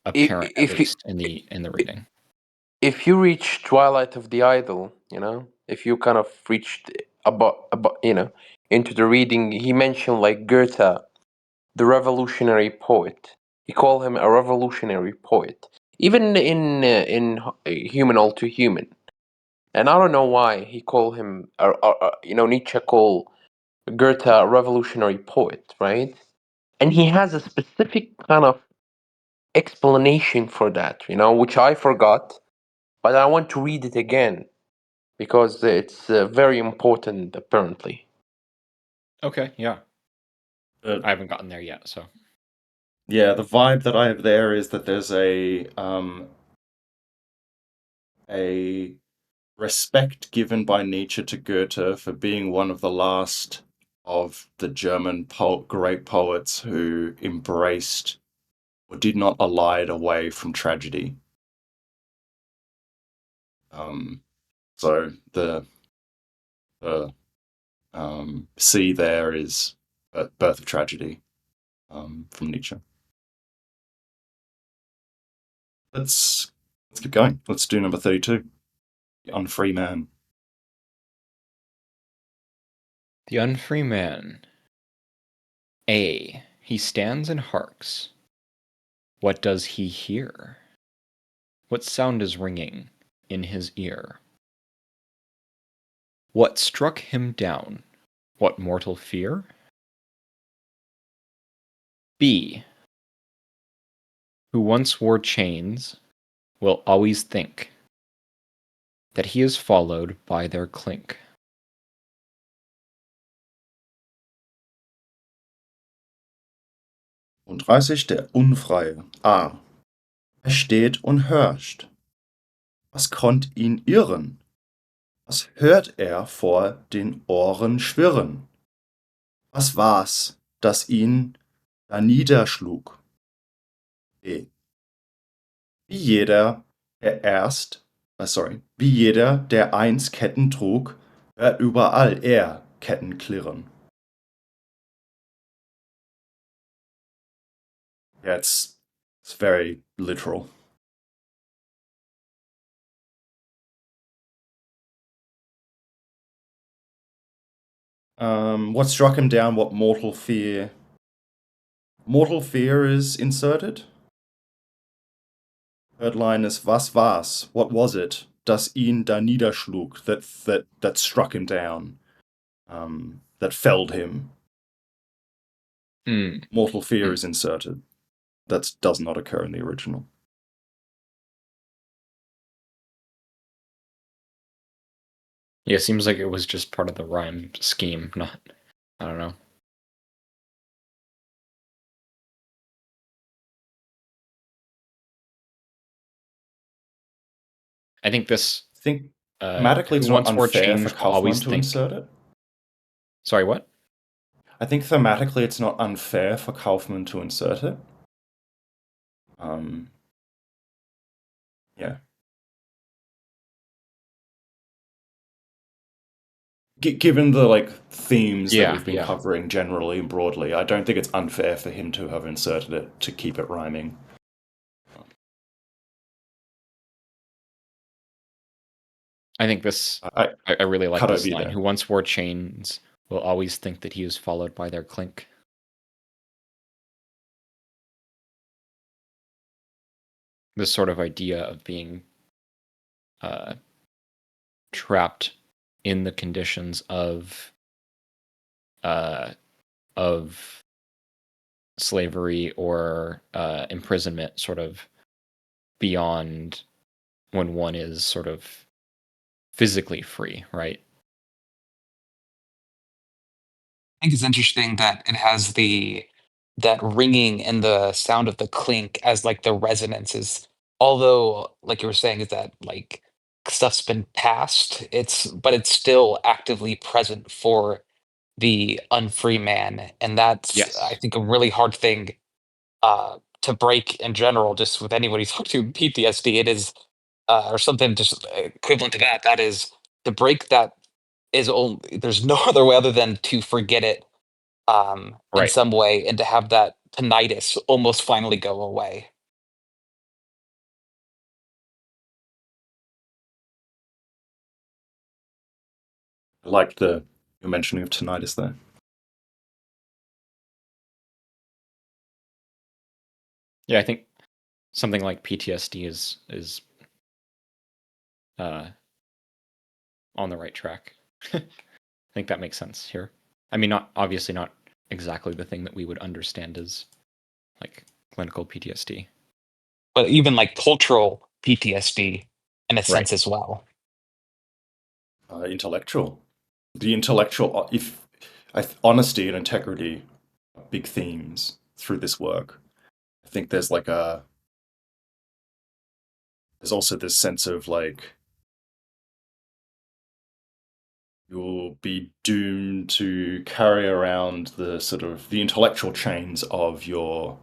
apparent, at If you least in the reading. if you reach Twilight of the Idol, if you kind of reached about into the reading, he mentioned like Goethe, the revolutionary poet. He called him a revolutionary poet, even in Human All Too Human. And I don't know why he called him, Nietzsche called Goethe a revolutionary poet, right? And he has a specific kind of explanation for that, which I forgot, but I want to read it again because it's very important, apparently. Okay, yeah. But I haven't gotten there yet, so. yeah, the vibe that I have there is that there's a respect given by Nietzsche to Goethe for being one of the last of the German great poets who embraced or did not elide away from tragedy. So the C there is Birth of Tragedy from Nietzsche. Let's keep going. Let's do number 32. The Unfree Man. The unfree man. A. He stands and harks. What does he hear? What sound is ringing in his ear? What struck him down? What mortal fear? B. Who once wore chains will always think that he is followed by their clink. Und 30, der Unfreie. A. Er steht und hörst. Was konnt ihn irren? Was hört er vor den Ohren schwirren? Was war's, das ihn da niederschlug? B. Wie jeder, wie jeder, der einst Ketten trug, hört überall er Ketten klirren. Yeah, it's very literal. What struck him down? What mortal fear? Mortal fear is inserted. Third line is was war's? What was it? Das ihn da niederschlug, that struck him down, that felled him. Mortal fear is inserted. That does not occur in the original. Yeah, it seems like it was just part of the rhyme scheme, not, I don't know. I think this. I think thematically it's not unfair for Kaufman to insert it. Sorry, what? I think thematically it's not unfair for Kaufman to insert it. Yeah. Given the themes that we've been covering generally and broadly, I don't think it's unfair for him to have inserted it to keep it rhyming. I think this. I really like this line. There. Who once wore chains will always think that he is followed by their clink. this sort of idea of being trapped in the conditions of slavery or imprisonment, sort of beyond when one is sort of physically free, right? I think it's interesting that it has that ringing and the sound of the clink as like the resonances. Although, like you were saying, is that like stuff's been passed, but it's still actively present for the unfree man. And that's, I Yes. think, a really hard thing to break in general, just with anyone you talk to. PTSD, it is or something just equivalent to that. That is to break that is only there's no other way other than to forget it in Right. some way and to have that tinnitus almost finally go away. I like your mentioning of tinnitus there. Yeah, I think something like PTSD is on the right track. I think that makes sense here. I mean, obviously not exactly the thing that we would understand as like clinical PTSD. But even like cultural PTSD in a Right. sense as well. Intellectual. The intellectual, honesty and integrity are big themes through this work. I think there's also this sense of like you'll be doomed to carry around the sort of the intellectual chains of your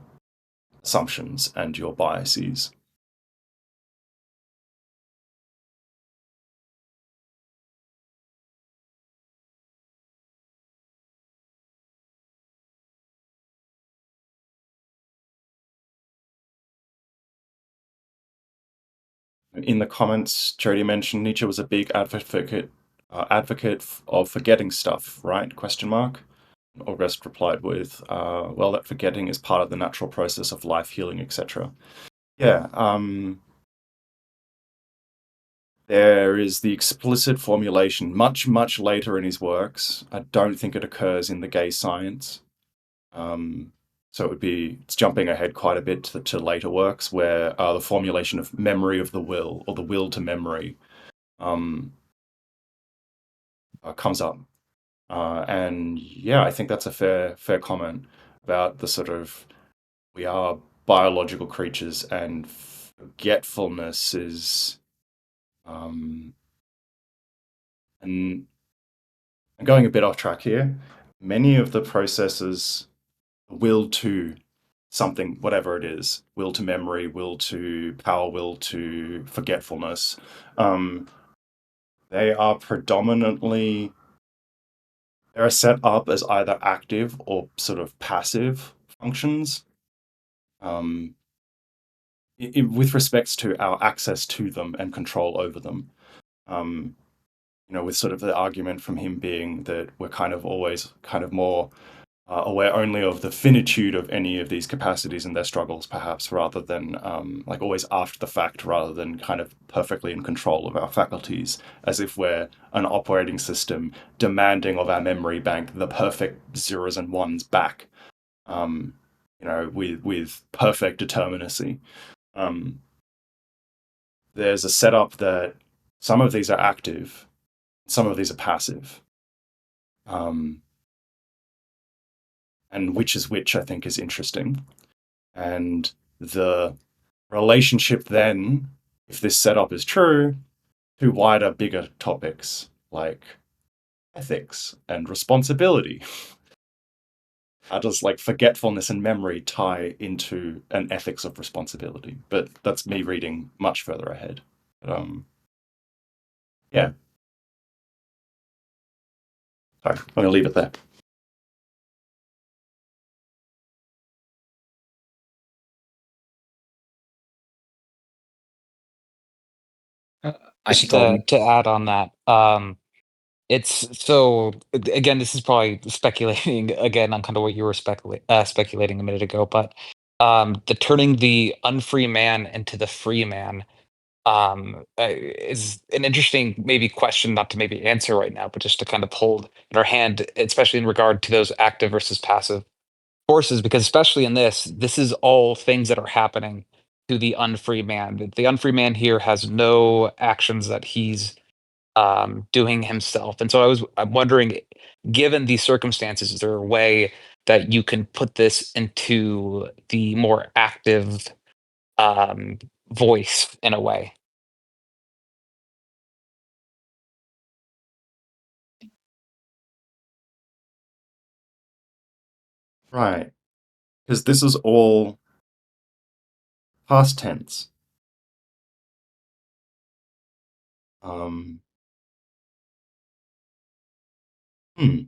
assumptions and your biases. In the comments, Jody mentioned Nietzsche was a big advocate of forgetting stuff, right? Question mark. August replied with, "Well, that forgetting is part of the natural process of life healing, etc." Yeah. There is the explicit formulation much later in his works. I don't think it occurs in the gay science. So it's jumping ahead quite a bit to later works where the formulation of memory of the will or the will to memory comes up. And yeah, I think that's a fair comment about the sort of we are biological creatures and forgetfulness is and I'm going a bit off track here. Many of the processes will to something, whatever it is, will to memory, will to power, will to forgetfulness. They are predominantly they're set up as either active or sort of passive functions. With respects to our access to them and control over them. With sort of the argument from him being that we're kind of always kind of more aware only of the finitude of any of these capacities and their struggles, perhaps, rather than like always after the fact, rather than kind of perfectly in control of our faculties, as if we're an operating system demanding of our memory bank the perfect zeros and ones back, with perfect determinacy. There's a setup that some of these are active, some of these are passive. And which is which, I think, is interesting. And the relationship then, if this setup is true, to wider, bigger topics like ethics and responsibility. How does like forgetfulness and memory tie into an ethics of responsibility? But that's me reading much further ahead. But, yeah. Sorry, I'm going to leave it there. I Just think to add on that, it's so again, this is probably speculating again on kind of what you were speculating a minute ago, but the turning the unfree man into the free man is an interesting maybe question, not to maybe answer right now, but just to kind of hold in our hand, especially in regard to those active versus passive forces, because especially in this is all things that are happening to the unfree man. The unfree man here has no actions that he's doing himself. And so I'm wondering, given these circumstances, is there a way that you can put this into the more active um, voice in a way? Right. Because this is all past tense. Um, hmm.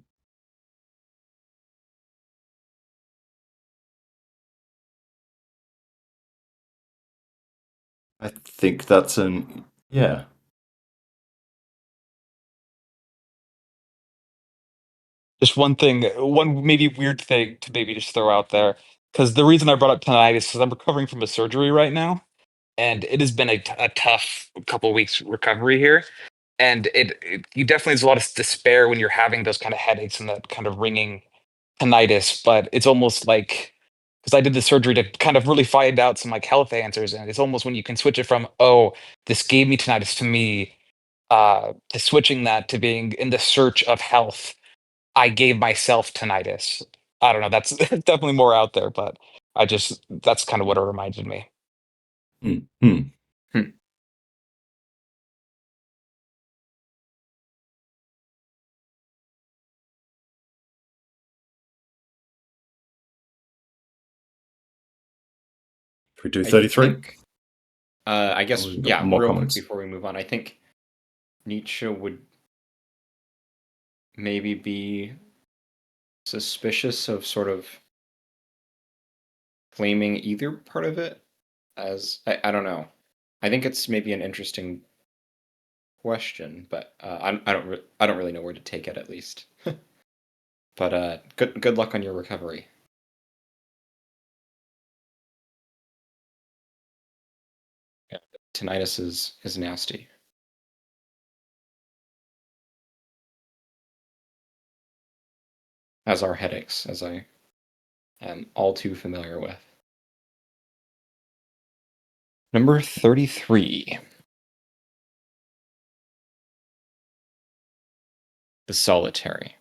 I think that's yeah. Just one maybe weird thing to maybe just throw out there, because the reason I brought up tinnitus is I'm recovering from a surgery right now, and it has been a tough couple weeks recovery here. And you definitely, there's a lot of despair when you're having those kind of headaches and that kind of ringing tinnitus. But it's almost like, because I did the surgery to kind of really find out some like health answers, and it's almost when you can switch it from, oh, this gave me tinnitus, to me, to switching that to being in the search of health. I gave myself tinnitus. I don't know. That's definitely more out there, but that's kind of what it reminded me. Hmm. Hmm. Hmm. Should we do I 33? think, I guess, we've got yeah, more real comments. quick before we move on, I think Nietzsche would maybe be suspicious of sort of claiming either part of it as, I don't know. I think it's maybe an interesting question, but I don't really know where to take it at least. But good luck on your recovery. Yeah. Tinnitus is nasty. As are headaches, as I am all too familiar with. Number 33. The Solitary.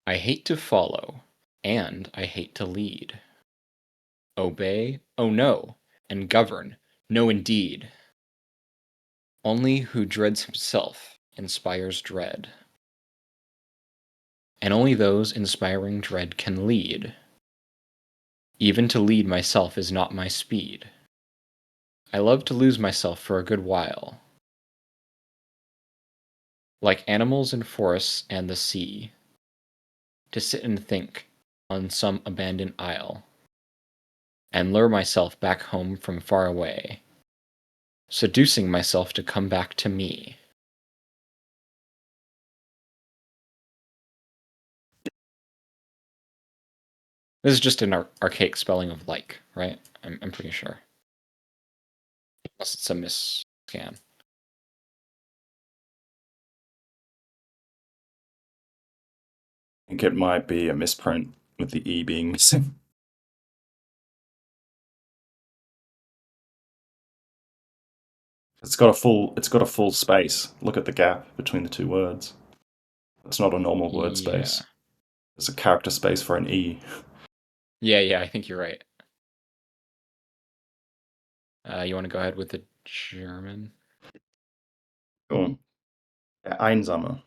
I hate to follow, and I hate to lead. Obey, oh no, and govern, no indeed. Only who dreads himself inspires dread. And only those inspiring dread can lead. Even to lead myself is not my speed. I love to lose myself for a good while. Like animals in forests and the sea, to sit and think on some abandoned isle, and lure myself back home from far away, seducing myself to come back to me. This is just an archaic spelling of like, right? I'm pretty sure. Unless it's a misscan. I think it might be a misprint with the E being missing. It's got a full space. Look at the gap between the two words. It's not a normal word space. There's a character space for an E. Yeah, I think you're right. You want to go ahead with the German? Cool. Der Einsame.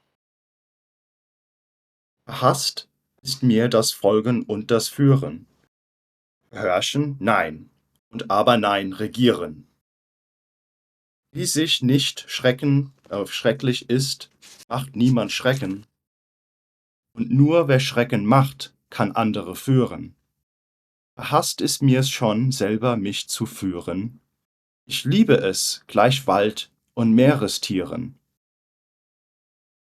Verhasst ist mir das Folgen und das Führen. Herrschen, nein. Und aber nein, regieren. Wie sich nicht schrecklich ist, macht niemand Schrecken. Und nur wer Schrecken macht, kann andere führen. Verhasst ist mir's schon, selber mich zu führen. Ich liebe es, gleich Wald und Meerestieren.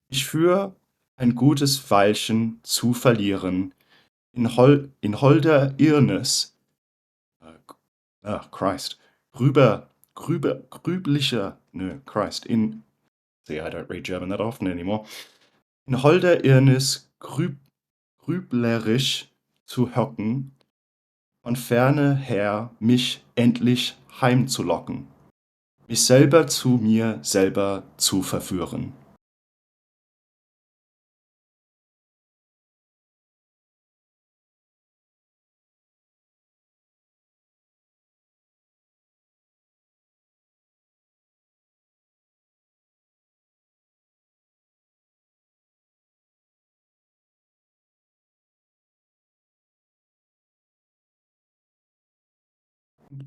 Ich für ein gutes Weilchen zu verlieren, in holder Irrnis, Christ, grüblicher, no, Christ, see, I don't read German that often anymore. In holder Irrnis grüblerisch zu hocken, von ferne her mich endlich heimzulocken, mich selber zu mir selber zu verführen.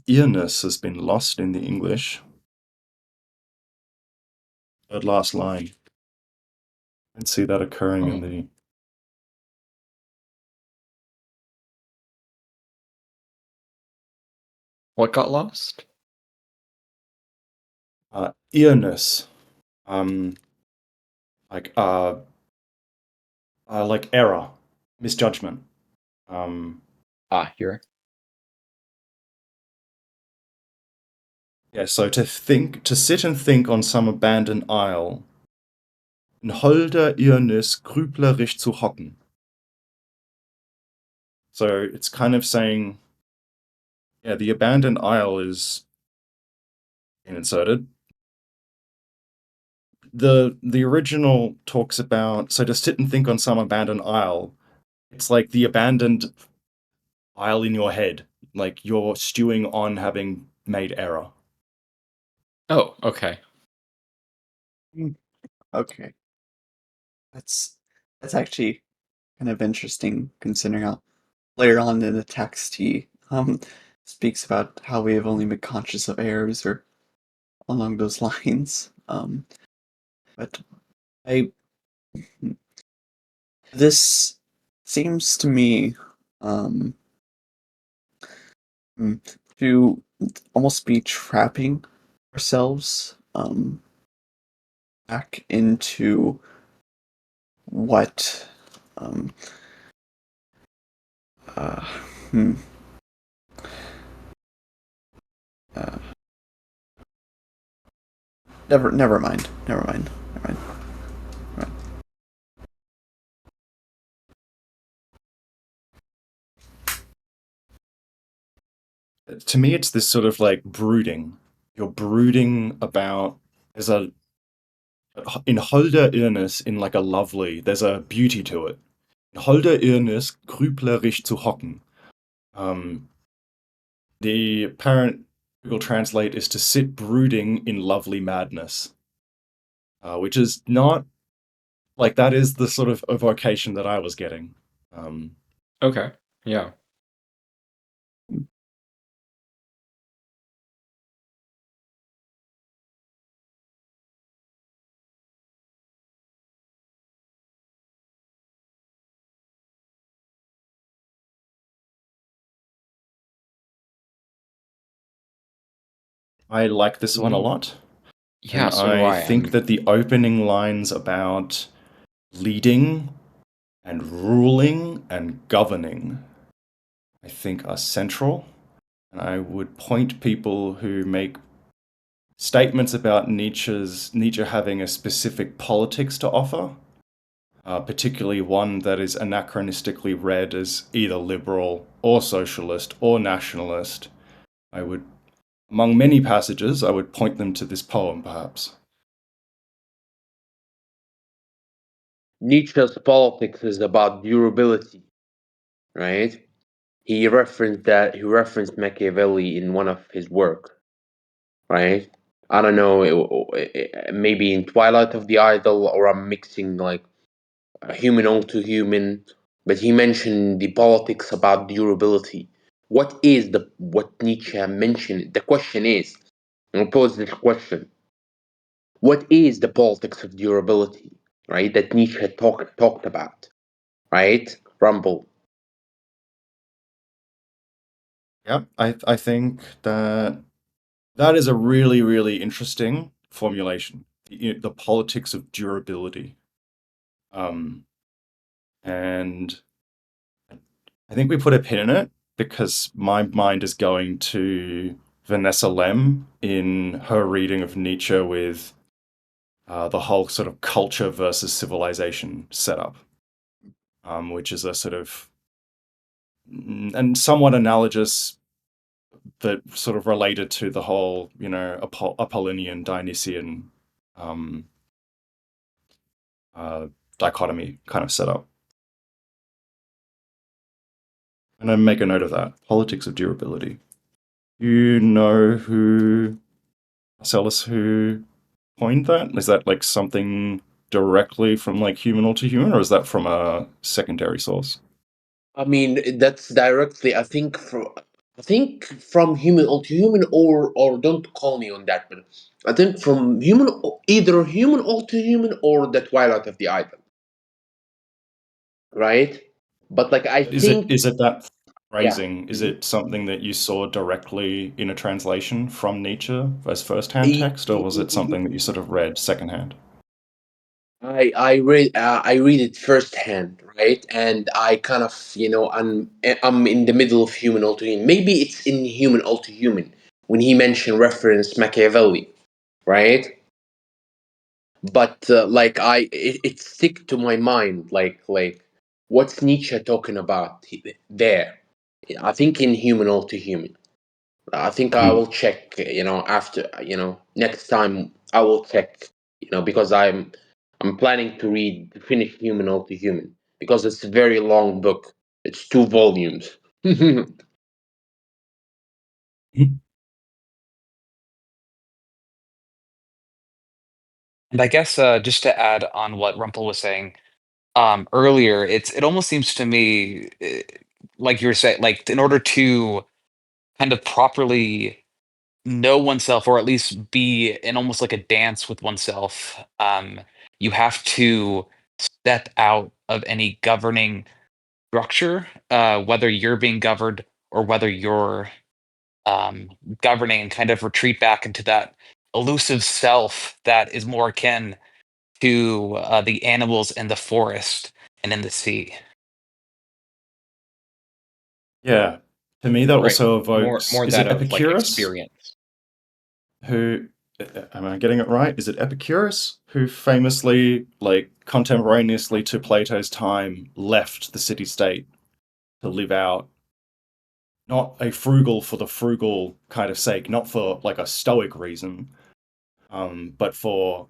Earness has been lost in the English. That last line. I see that occurring in the... What got lost? Earness. Like error, misjudgment. Here. Yeah, so to sit and think on some abandoned isle, in holder Irrnis grüblerisch zu hocken. So it's kind of saying, yeah, the abandoned isle is inserted. The original talks about, so to sit and think on some abandoned isle, it's like the abandoned isle in your head, like you're stewing on having made error. Oh, okay. Okay. That's actually kind of interesting considering how later on in the text he speaks about how we have only been conscious of errors or along those lines. But this seems to me to almost be trapping ourselves back into what never mind. To me, it's this sort of like brooding. You're brooding about, in holder Irrnis, in like a lovely, there's a beauty to it. In holder Irrnis grüblerisch zu hocken. The apparent Google Translate is to sit brooding in lovely madness, which is not like, that is the sort of evocation that I was getting. Okay. Yeah. I like this one a lot. Yeah, And so do I I. think that the opening lines about leading and ruling and governing, I think, are central. And I would point people who make statements about Nietzsche having a specific politics to offer, particularly one that is anachronistically read as either liberal or socialist or nationalist. Among many passages, I would point them to this poem, perhaps. Nietzsche's politics is about durability, right? He referenced Machiavelli in one of his work, right? I don't know, maybe in Twilight of the Idol, or I'm mixing like human onto human, but he mentioned the politics about durability. What Nietzsche mentioned? The question is, I'll pose this question: what is the politics of durability, right? That Nietzsche talked about, right? Rumble. Yeah, I think that is a really, really interesting formulation. The politics of durability. And I think we put a pin in it because my mind is going to Vanessa Lem in her reading of Nietzsche with the whole sort of culture versus civilization setup, which is a sort of and somewhat analogous, but sort of related to the whole, Apollinian Dionysian um, dichotomy kind of setup. And I make a note of that. Politics of durability. You know who Marcellus who coined that? Is that like something directly from like human all to human, or is that from a secondary source? I mean, that's directly, I think from human to human, or don't call me on that, but I think from either human to human or the Twilight of the Idol, right? But like I But is it think, is it that yeah. phrasing? Is Mhm. it something that you saw directly in a translation from Nietzsche as first-hand E- text, or e- was e- it e- something that you sort of read secondhand? I read it firsthand, right? And I kind of, I'm in the middle of human to human. Maybe it's in human to human when he mentioned reference Machiavelli, right? But like it stick to my mind, like what's Nietzsche talking about there? I think in human to human. I think I Hmm. will check, after, next time I will check, because I'm planning to finish Human to Human because it's a very long book. It's 2 volumes. And I guess just to add on what Rumpel was saying earlier, it almost seems to me like you were saying, like in order to kind of properly know oneself, or at least be in almost like a dance with oneself, you have to step out of any governing structure, whether you're being governed or whether you're um, governing, and kind of retreat back into that elusive self that is more akin to the animals in the forest and in the sea. Yeah. To me, that Right. also More evokes. Is that it of like Epicurus? experience. Who am I getting it right? Is it Epicurus who famously, like contemporaneously to Plato's time, left the city-state to live out not a frugal for the frugal kind of sake, not for like a stoic reason, but for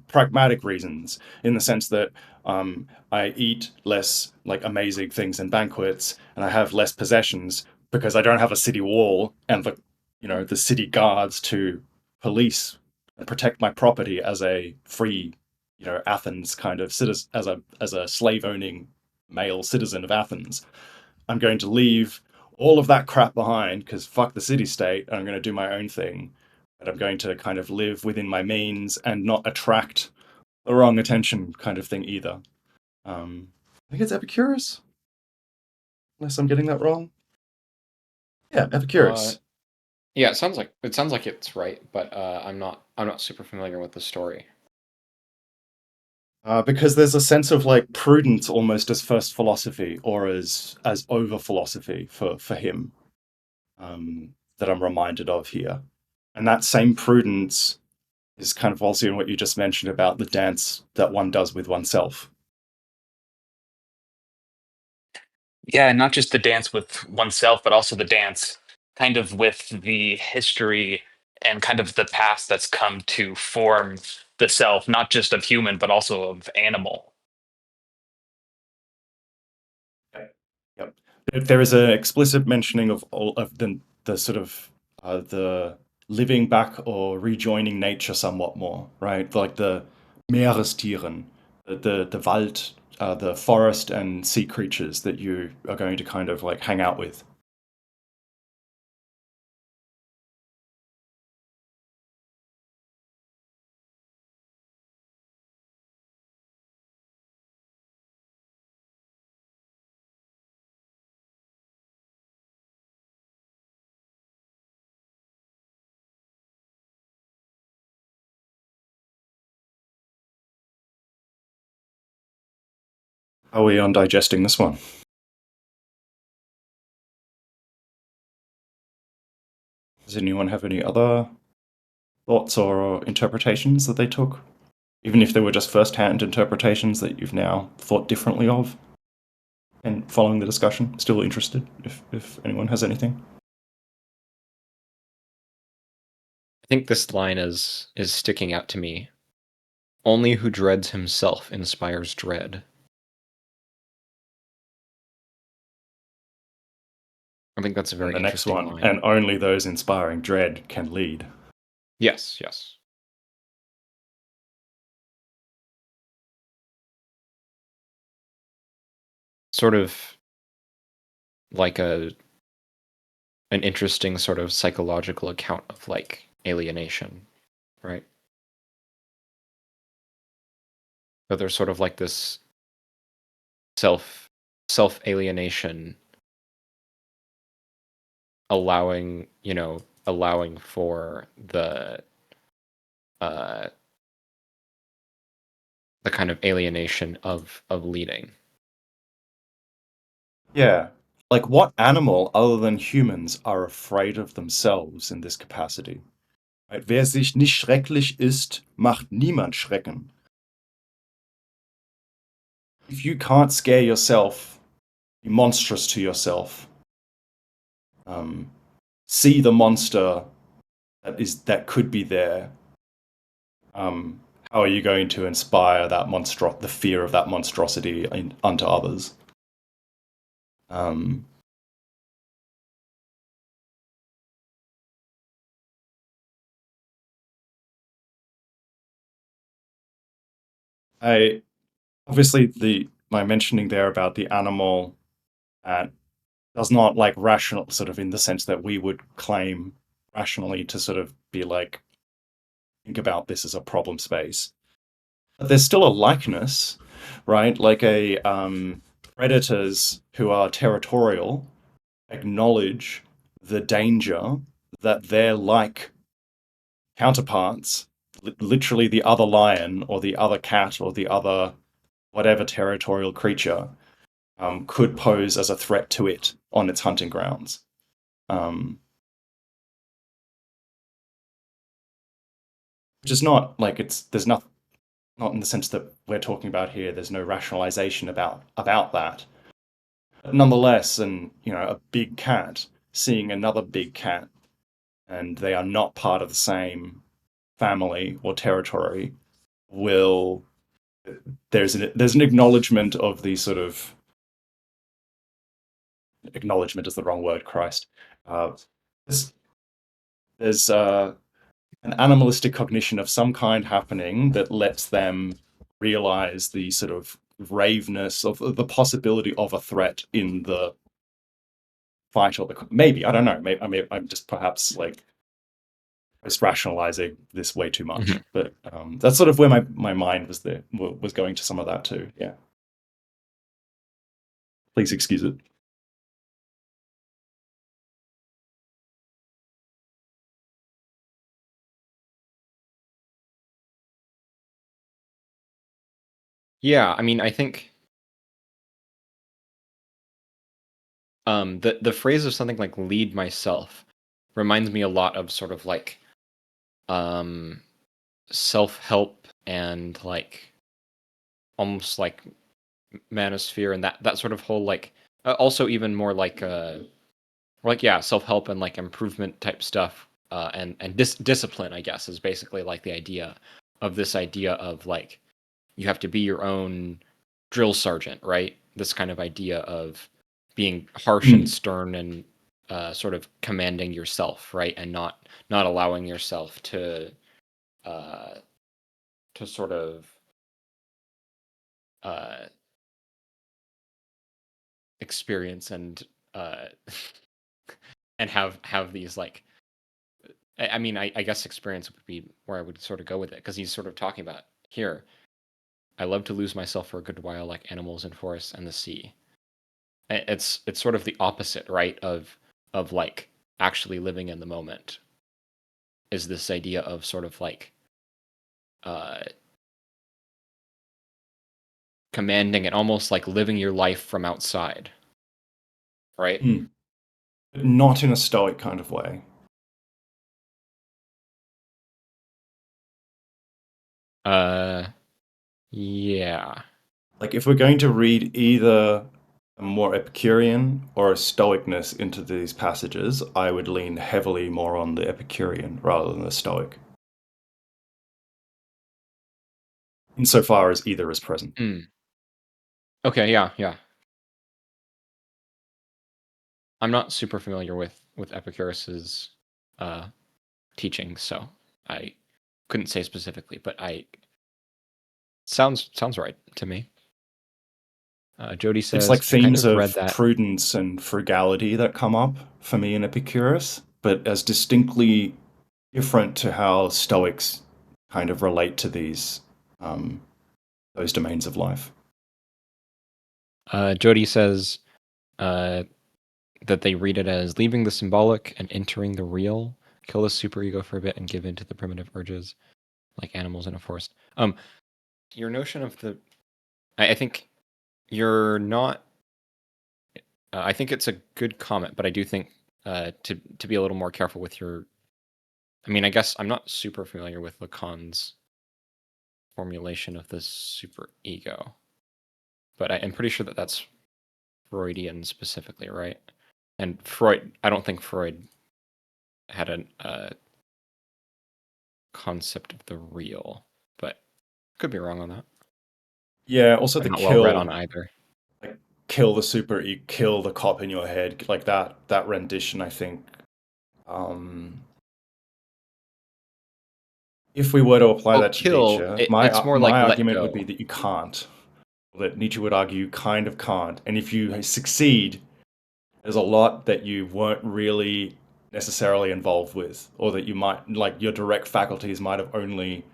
pragmatic reasons, in the sense that I eat less like amazing things and banquets, and I have less possessions because I don't have a city wall and the city guards to police and protect my property as a free, Athens kind of citizen, as a slave owning male citizen of Athens. I'm going to leave all of that crap behind because fuck the city state, and I'm going to do my own thing. But I'm going to kind of live within my means and not attract the wrong attention kind of thing either. I think it's Epicurus, unless I'm getting that wrong. Yeah, Uh, Epicurus. yeah, it sounds like it's right, but I'm not super familiar with the story. Because there's a sense of like prudence almost as first philosophy or as over philosophy for him, that I'm reminded of here, and that same prudence is kind of also in what you just mentioned about the dance that one does with oneself. Yeah, and not just the dance with oneself, but also the dance kind of with the history and kind of the past that's come to form the self, not just of human, but also of animal. Yep. There is an explicit mentioning of all of the sort of the living back or rejoining nature somewhat more, right? Like the Meerestieren, the Wald, the forest and sea creatures that you are going to kind of like hang out with. How are we on digesting this one? Does anyone have any other thoughts or interpretations that they took? Even if they were just first-hand interpretations that you've now thought differently of? And following the discussion, still interested if anyone has anything. I think this line is sticking out to me. Only who dreads himself inspires dread. I think that's a very And the next interesting one, line. and only those inspiring dread can lead. Yes, yes. Sort of like an interesting sort of psychological account of like alienation, right? But there's sort of like this self alienation allowing for uh the kind of alienation of leading. Yeah. Like, what animal other than humans are afraid of themselves in this capacity? Right? Wer sich nicht schrecklich ist, macht niemand schrecken. If you can't scare yourself, be monstrous to yourself. See the monster that could be there. How are you going to inspire that the fear of that monstrosity unto others? I obviously my mentioning there about the animal does not like rational, sort of in the sense that we would claim rationally to sort of be like, think about this as a problem space. But there's still a likeness, right? Like predators who are territorial acknowledge the danger that their like counterparts, literally the other lion or the other cat or the other whatever territorial creature, could pose as a threat to it on its hunting grounds. Which is not like there's not in the sense that we're talking about here. There's no rationalization about that. But nonetheless, a big cat seeing another big cat, and they are not part of the same family or territory, will there's an acknowledgement of the sort of acknowledgement is the wrong word. Christ, there's an animalistic cognition of some kind happening that lets them realize the sort of graveness of the possibility of a threat in the fight or maybe I don't know. Maybe I'm just perhaps like just rationalizing this way too much, but that's sort of where my mind was going to some of that too. Yeah. Please excuse it. Yeah, I mean, I think the phrase of something like lead myself reminds me a lot of sort of like self-help and like almost like manosphere and that sort of whole like also even more like yeah, self-help and like improvement type stuff and discipline, I guess, is basically like the idea of like you have to be your own drill sergeant, right? This kind of idea of being harsh and stern and sort of commanding yourself, right? And not allowing yourself to sort of experience and uh, and have these like I mean I guess experience would be where I would sort of go with it because he's sort of talking about here. I love to lose myself for a good while like animals in forests and the sea. It's sort of the opposite, right? Of like actually living in the moment is this idea of sort of like uh commanding and almost like living your life from outside, right? But not in a stoic kind of way. Yeah. Like, if we're going to read either a more Epicurean or a Stoicness into these passages, I would lean heavily more on the Epicurean rather than the Stoic, insofar as either is present. Okay, yeah. I'm not super familiar with Epicurus's teaching, so I couldn't say specifically, but sounds right to me. Jody says, It's like I kind themes of read of that. prudence and frugality that come up for me in Epicurus, but as distinctly different to how Stoics kind of relate to those domains of life. Jody says that they read it as leaving the symbolic and entering the real, kill the superego for a bit and give in to the primitive urges, like animals in a forest. Your notion of I think you're not. I think it's a good comment, but I do think to be a little more careful with your. I mean, I guess I'm not super familiar with Lacan's formulation of the superego, but I'm pretty sure that that's Freudian specifically, right? And I don't think Freud had a concept of the real, but could be wrong on that. Yeah, also I'm the not well read on kill, either. like kill the cop in your head, like that rendition. I think, if we were to apply that to Kill, Nietzsche, it's more like my let argument would go. be that you can't. That Nietzsche would argue you kind of can't, and if you succeed, there's a lot that you weren't really necessarily involved with, or that you might, like, your direct faculties might have only,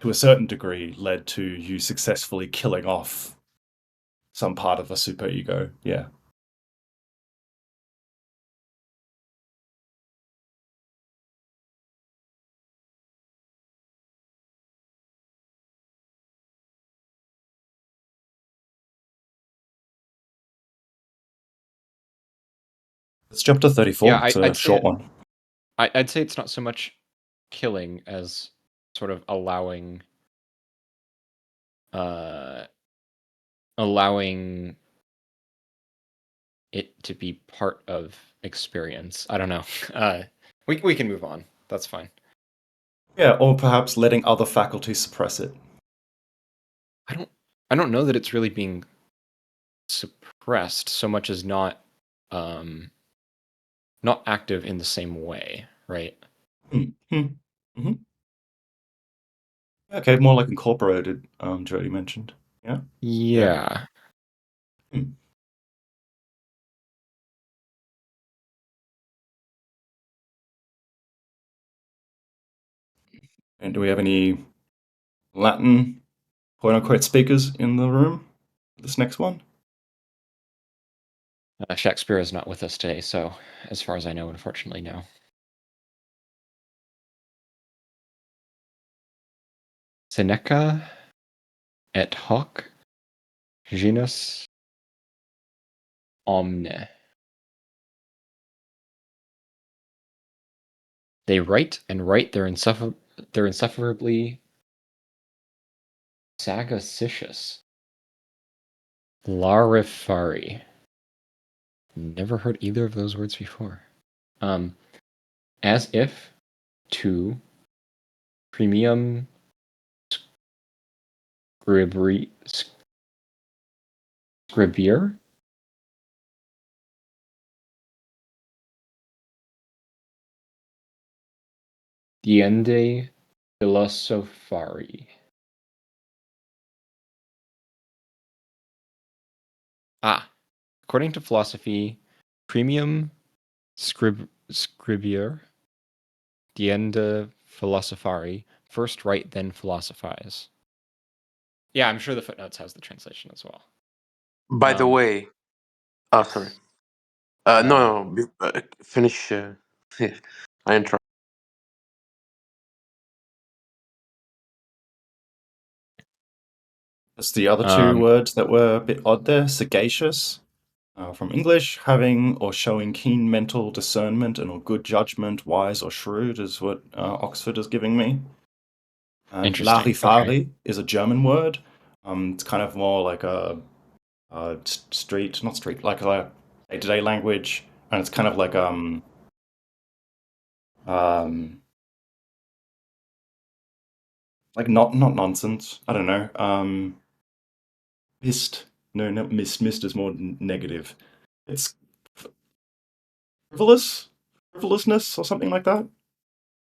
to a certain degree, led to you successfully killing off some part of the superego. Yeah. It's chapter 34. Yeah, It's a I'd say short one. I'd say it's not so much killing as sort of allowing allowing it to be part of experience. I don't know. We can move on. That's fine. Yeah, or perhaps letting other faculties suppress it. I don't know that it's really being suppressed so much as not active in the same way, right? Mm-hmm. Okay, more like incorporated, Jody mentioned. Yeah. Yeah. Hmm. And do we have any Latin, quote unquote, speakers in the room for this next one? Shakespeare is not with us today, so as far as I know, unfortunately, no. Seneca et hoc genus omne. They write and write their insufferably sagacious. Larifari. Never heard either of those words before. As if to premium scribier. Diende philosophari. According to philosophy, premium scribier, diende philosophari, first write, then philosophize. Yeah, I'm sure the footnotes has the translation as well. By the way, yes. sorry. No, finish. I interrupt. That's the other two words that were a bit odd there. Sagacious, from English, having or showing keen mental discernment and or good judgment, wise or shrewd, is what Oxford is giving me. And Interesting. Okay. Larifari is a German word. It's kind of more like a street, not street, like a day-to-day language, and it's kind of like um, like not nonsense. I don't know. Mist. No, not mist. Mist is more negative. It's frivolous, frivolousness, or something like that.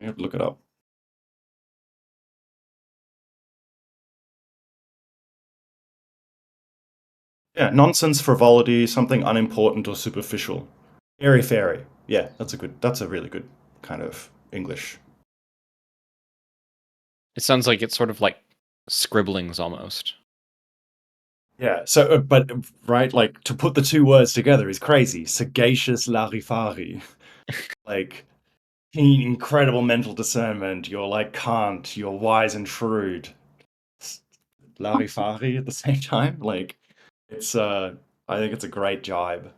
You have to look it up. Yeah, nonsense, frivolity, something unimportant or superficial. Airy fairy. Yeah, that's a really good kind of English. It sounds like it's sort of like scribblings almost. Yeah, so, but, right, like, to put the two words together is crazy. Sagacious Larifari. Like, keen, incredible mental discernment. You're like Kant, you're wise and shrewd. Larifari at the same time. Like, it's, I think it's a great jibe.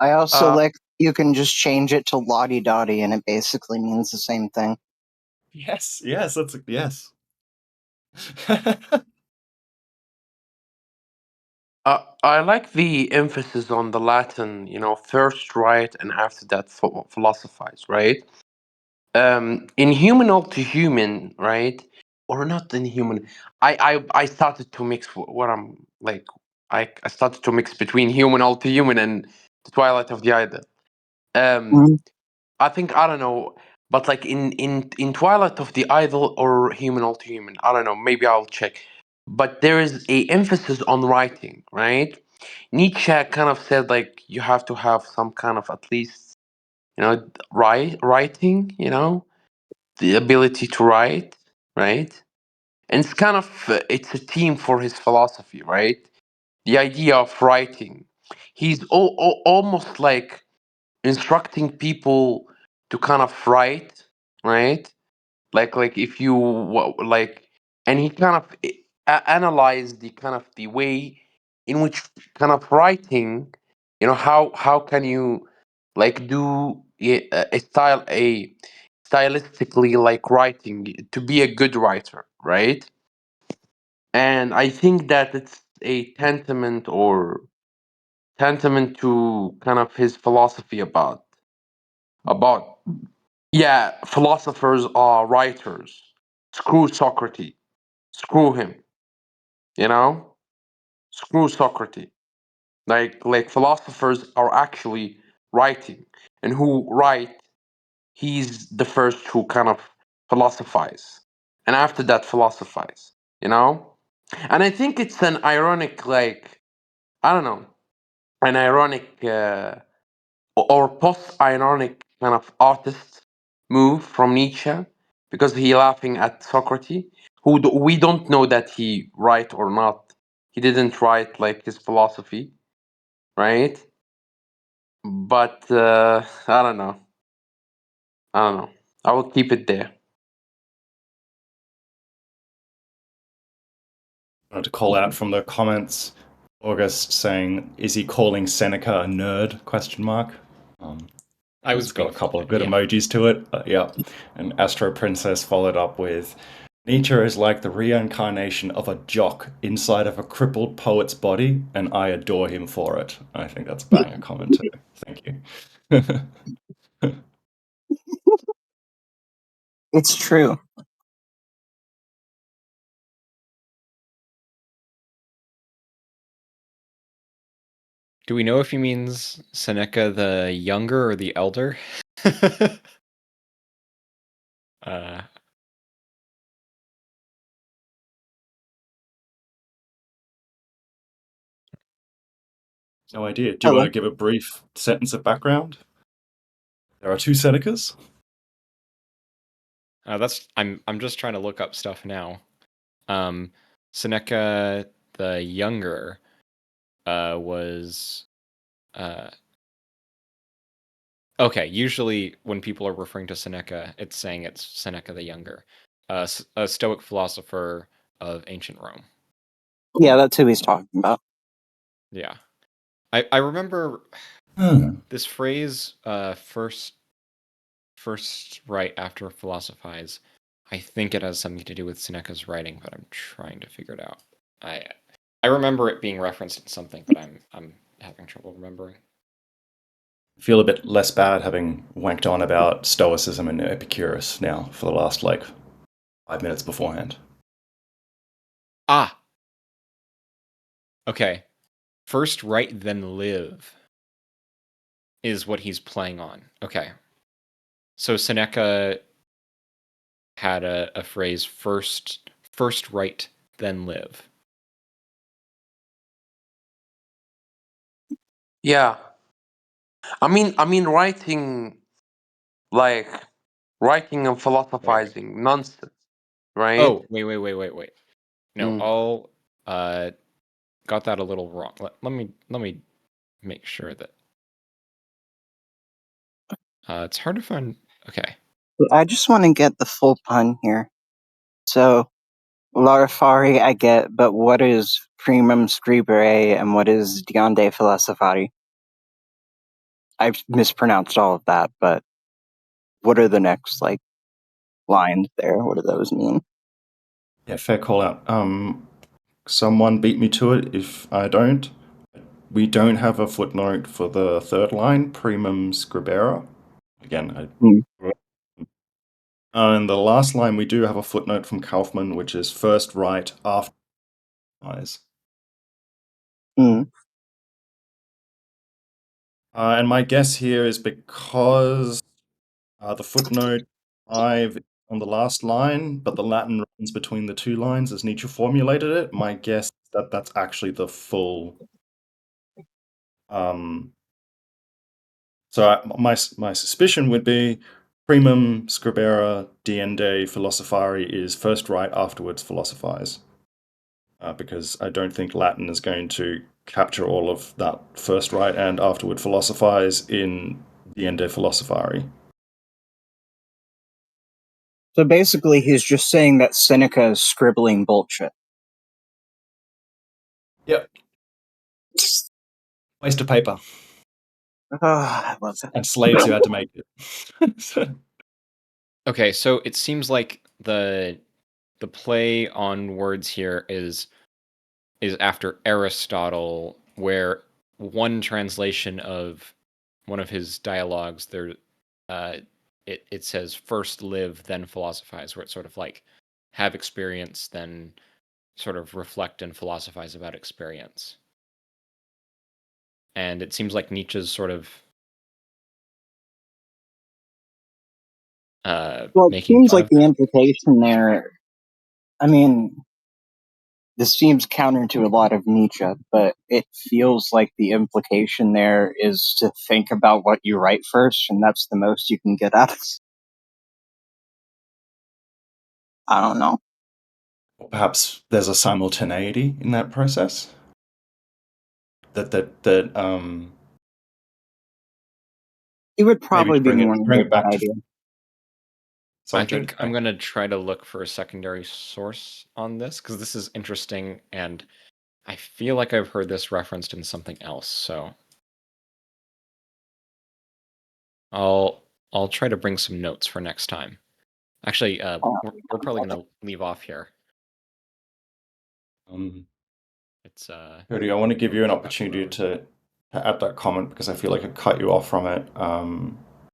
I also Uh, like you can just change it to Lottie Dottie and it basically means the same thing. Yes, yes, yes. I like the emphasis on the Latin, first write and after that philosophize, right? In human to human, right? Or not in human. I started to mix what I'm like. I started to mix between human to human and the Twilight of the Idol. Um, Mhm. I think I don't know, but like in Twilight of the Idol or human to human, I don't know. Maybe I'll check. But there is a emphasis on writing, right? Nietzsche kind of said like you have to have some kind of at least writing, the ability to write, right? And it's kind of it's a theme for his philosophy, right? The idea of writing. He's almost like instructing people to kind of write, right? Like if you like, and he kind of analyzed the kind of the way in which kind of writing, how can you like do a stylistically like writing to be a good writer, right? And I think that it's a tantamount to kind of his philosophy about yeah, philosophers are writers. Screw Socrates. Screw him. You know? Screw Socrates. Like philosophers are actually writing. And who write, he's the first who kind of philosophize. And after that philosophize. You know? And I think it's an ironic, like, I don't know, an ironic or post-ironic kind of artist move from Nietzsche because he laughing at Socrates, who we don't know that he write or not. He didn't write like his philosophy, right? But I don't know. I don't know. I will keep it there. I wanted to call out from the comments, August saying, "Is he calling Seneca a nerd?" Question mark. I was It's got being a couple of funny. good Yeah. emojis to it. Yeah, and Astro Princess followed up with, "Nietzsche is like the reincarnation of a jock inside of a crippled poet's body, and I adore him for it." I think that's a banger comment too. Thank you. It's true. Do we know if he means Seneca the younger or the elder? uh, No idea. Do you want Hello. to give a brief sentence of background? There are two Senecas. I'm just trying to look up stuff now. Seneca the younger was okay. Usually when people are referring to Seneca, it's saying it's Seneca the younger, a Stoic philosopher of ancient Rome. Yeah, that's who he's talking about. Yeah, I remember Hmm. this phrase first right after philosophize I think it has something to do with Seneca's writing, but I'm trying to figure it out. I remember it being referenced in something, but I'm having trouble remembering. I feel a bit less bad having wanked on about Stoicism and Epicurus now for the last, 5 minutes beforehand. Ah! Okay. First write, then live is what he's playing on. Okay. So Seneca had a phrase, first write, then live. Yeah. I mean, writing and philosophizing nonsense, right? Oh, wait. No, I'll got that a little wrong. Let me make sure that it's hard to find. Okay. I just want to get the full pun here. So, Larifari, I get, but what is primum scribere and what is deonde philosophari? I've mispronounced all of that, but what are the next lines there? What do those mean? Yeah, fair call out. Someone beat me to it if I don't. We don't have a footnote for the third line, primum scribere. Again, and the last line we do have a footnote from Kaufman, which is first write after eyes. Hmm. And my guess here is because the footnote 5 on the last line, but the Latin runs between the two lines as Nietzsche formulated it. My guess is that that's actually the full. So my suspicion would be primum scribere diende philosophari is first write, afterwards philosophize. Because I don't think Latin is going to capture all of that first write and afterward philosophize in diende philosophari. So basically, he's just saying that Seneca is scribbling bullshit. Yep. Waste of paper. I love that. And slaves who had to make it. Okay, so it seems like the play on words here is after Aristotle, where one translation of one of his dialogues there, it says first live, then philosophize, where it's sort of like have experience, then sort of reflect and philosophize about experience. And it seems like Nietzsche's sort of Well, it making seems fun like of the that. implication there. I mean, this seems counter to a lot of Nietzsche, but it feels like the implication there is to think about what you write first, and that's the most you can get out of it. I don't know. Perhaps there's a simultaneity in that process. That It would maybe probably to be more bring with it that back to. idea. Sorry, I think Jody. I'm going to try to look for a secondary source on this because this is interesting and I feel like I've heard this referenced in something else. So I'll try to bring some notes for next time. Actually, we're probably going to leave off here. It's Jody, I want to give you an opportunity to add that comment because I feel like I cut you off from it.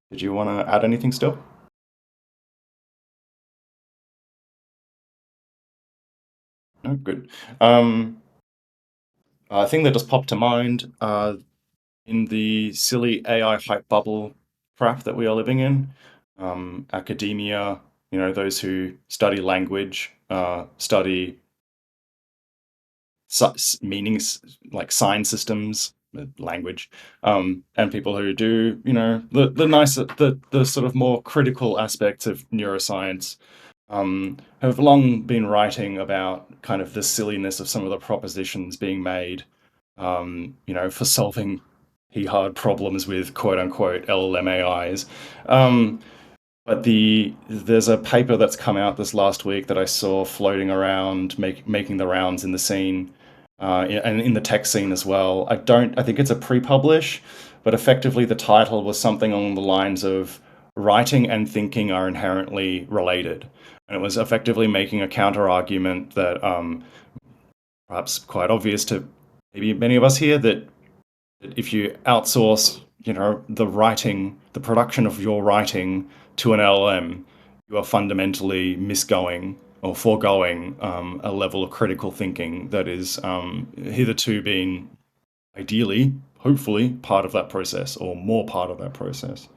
Did you want to add anything still? No, good. A thing that just popped to mind in the silly AI hype bubble crap that we are living in, academia, those who study language, study meanings like sign systems, language, and people who do, the nicer, the sort of more critical aspects of neuroscience, have long been writing about kind of the silliness of some of the propositions being made, for solving hard problems with quote unquote LLM AIs. But there's a paper that's come out this last week that I saw floating around, making the rounds in the scene, and in the tech scene as well. I think it's a pre-publish, but effectively the title was something along the lines of writing and thinking are inherently related. And it was effectively making a counter argument that perhaps quite obvious to maybe many of us here, that if you outsource, the production of your writing to an LLM, you are fundamentally misgoing or foregoing a level of critical thinking that is hitherto been ideally, hopefully, part of that process or more part of that process.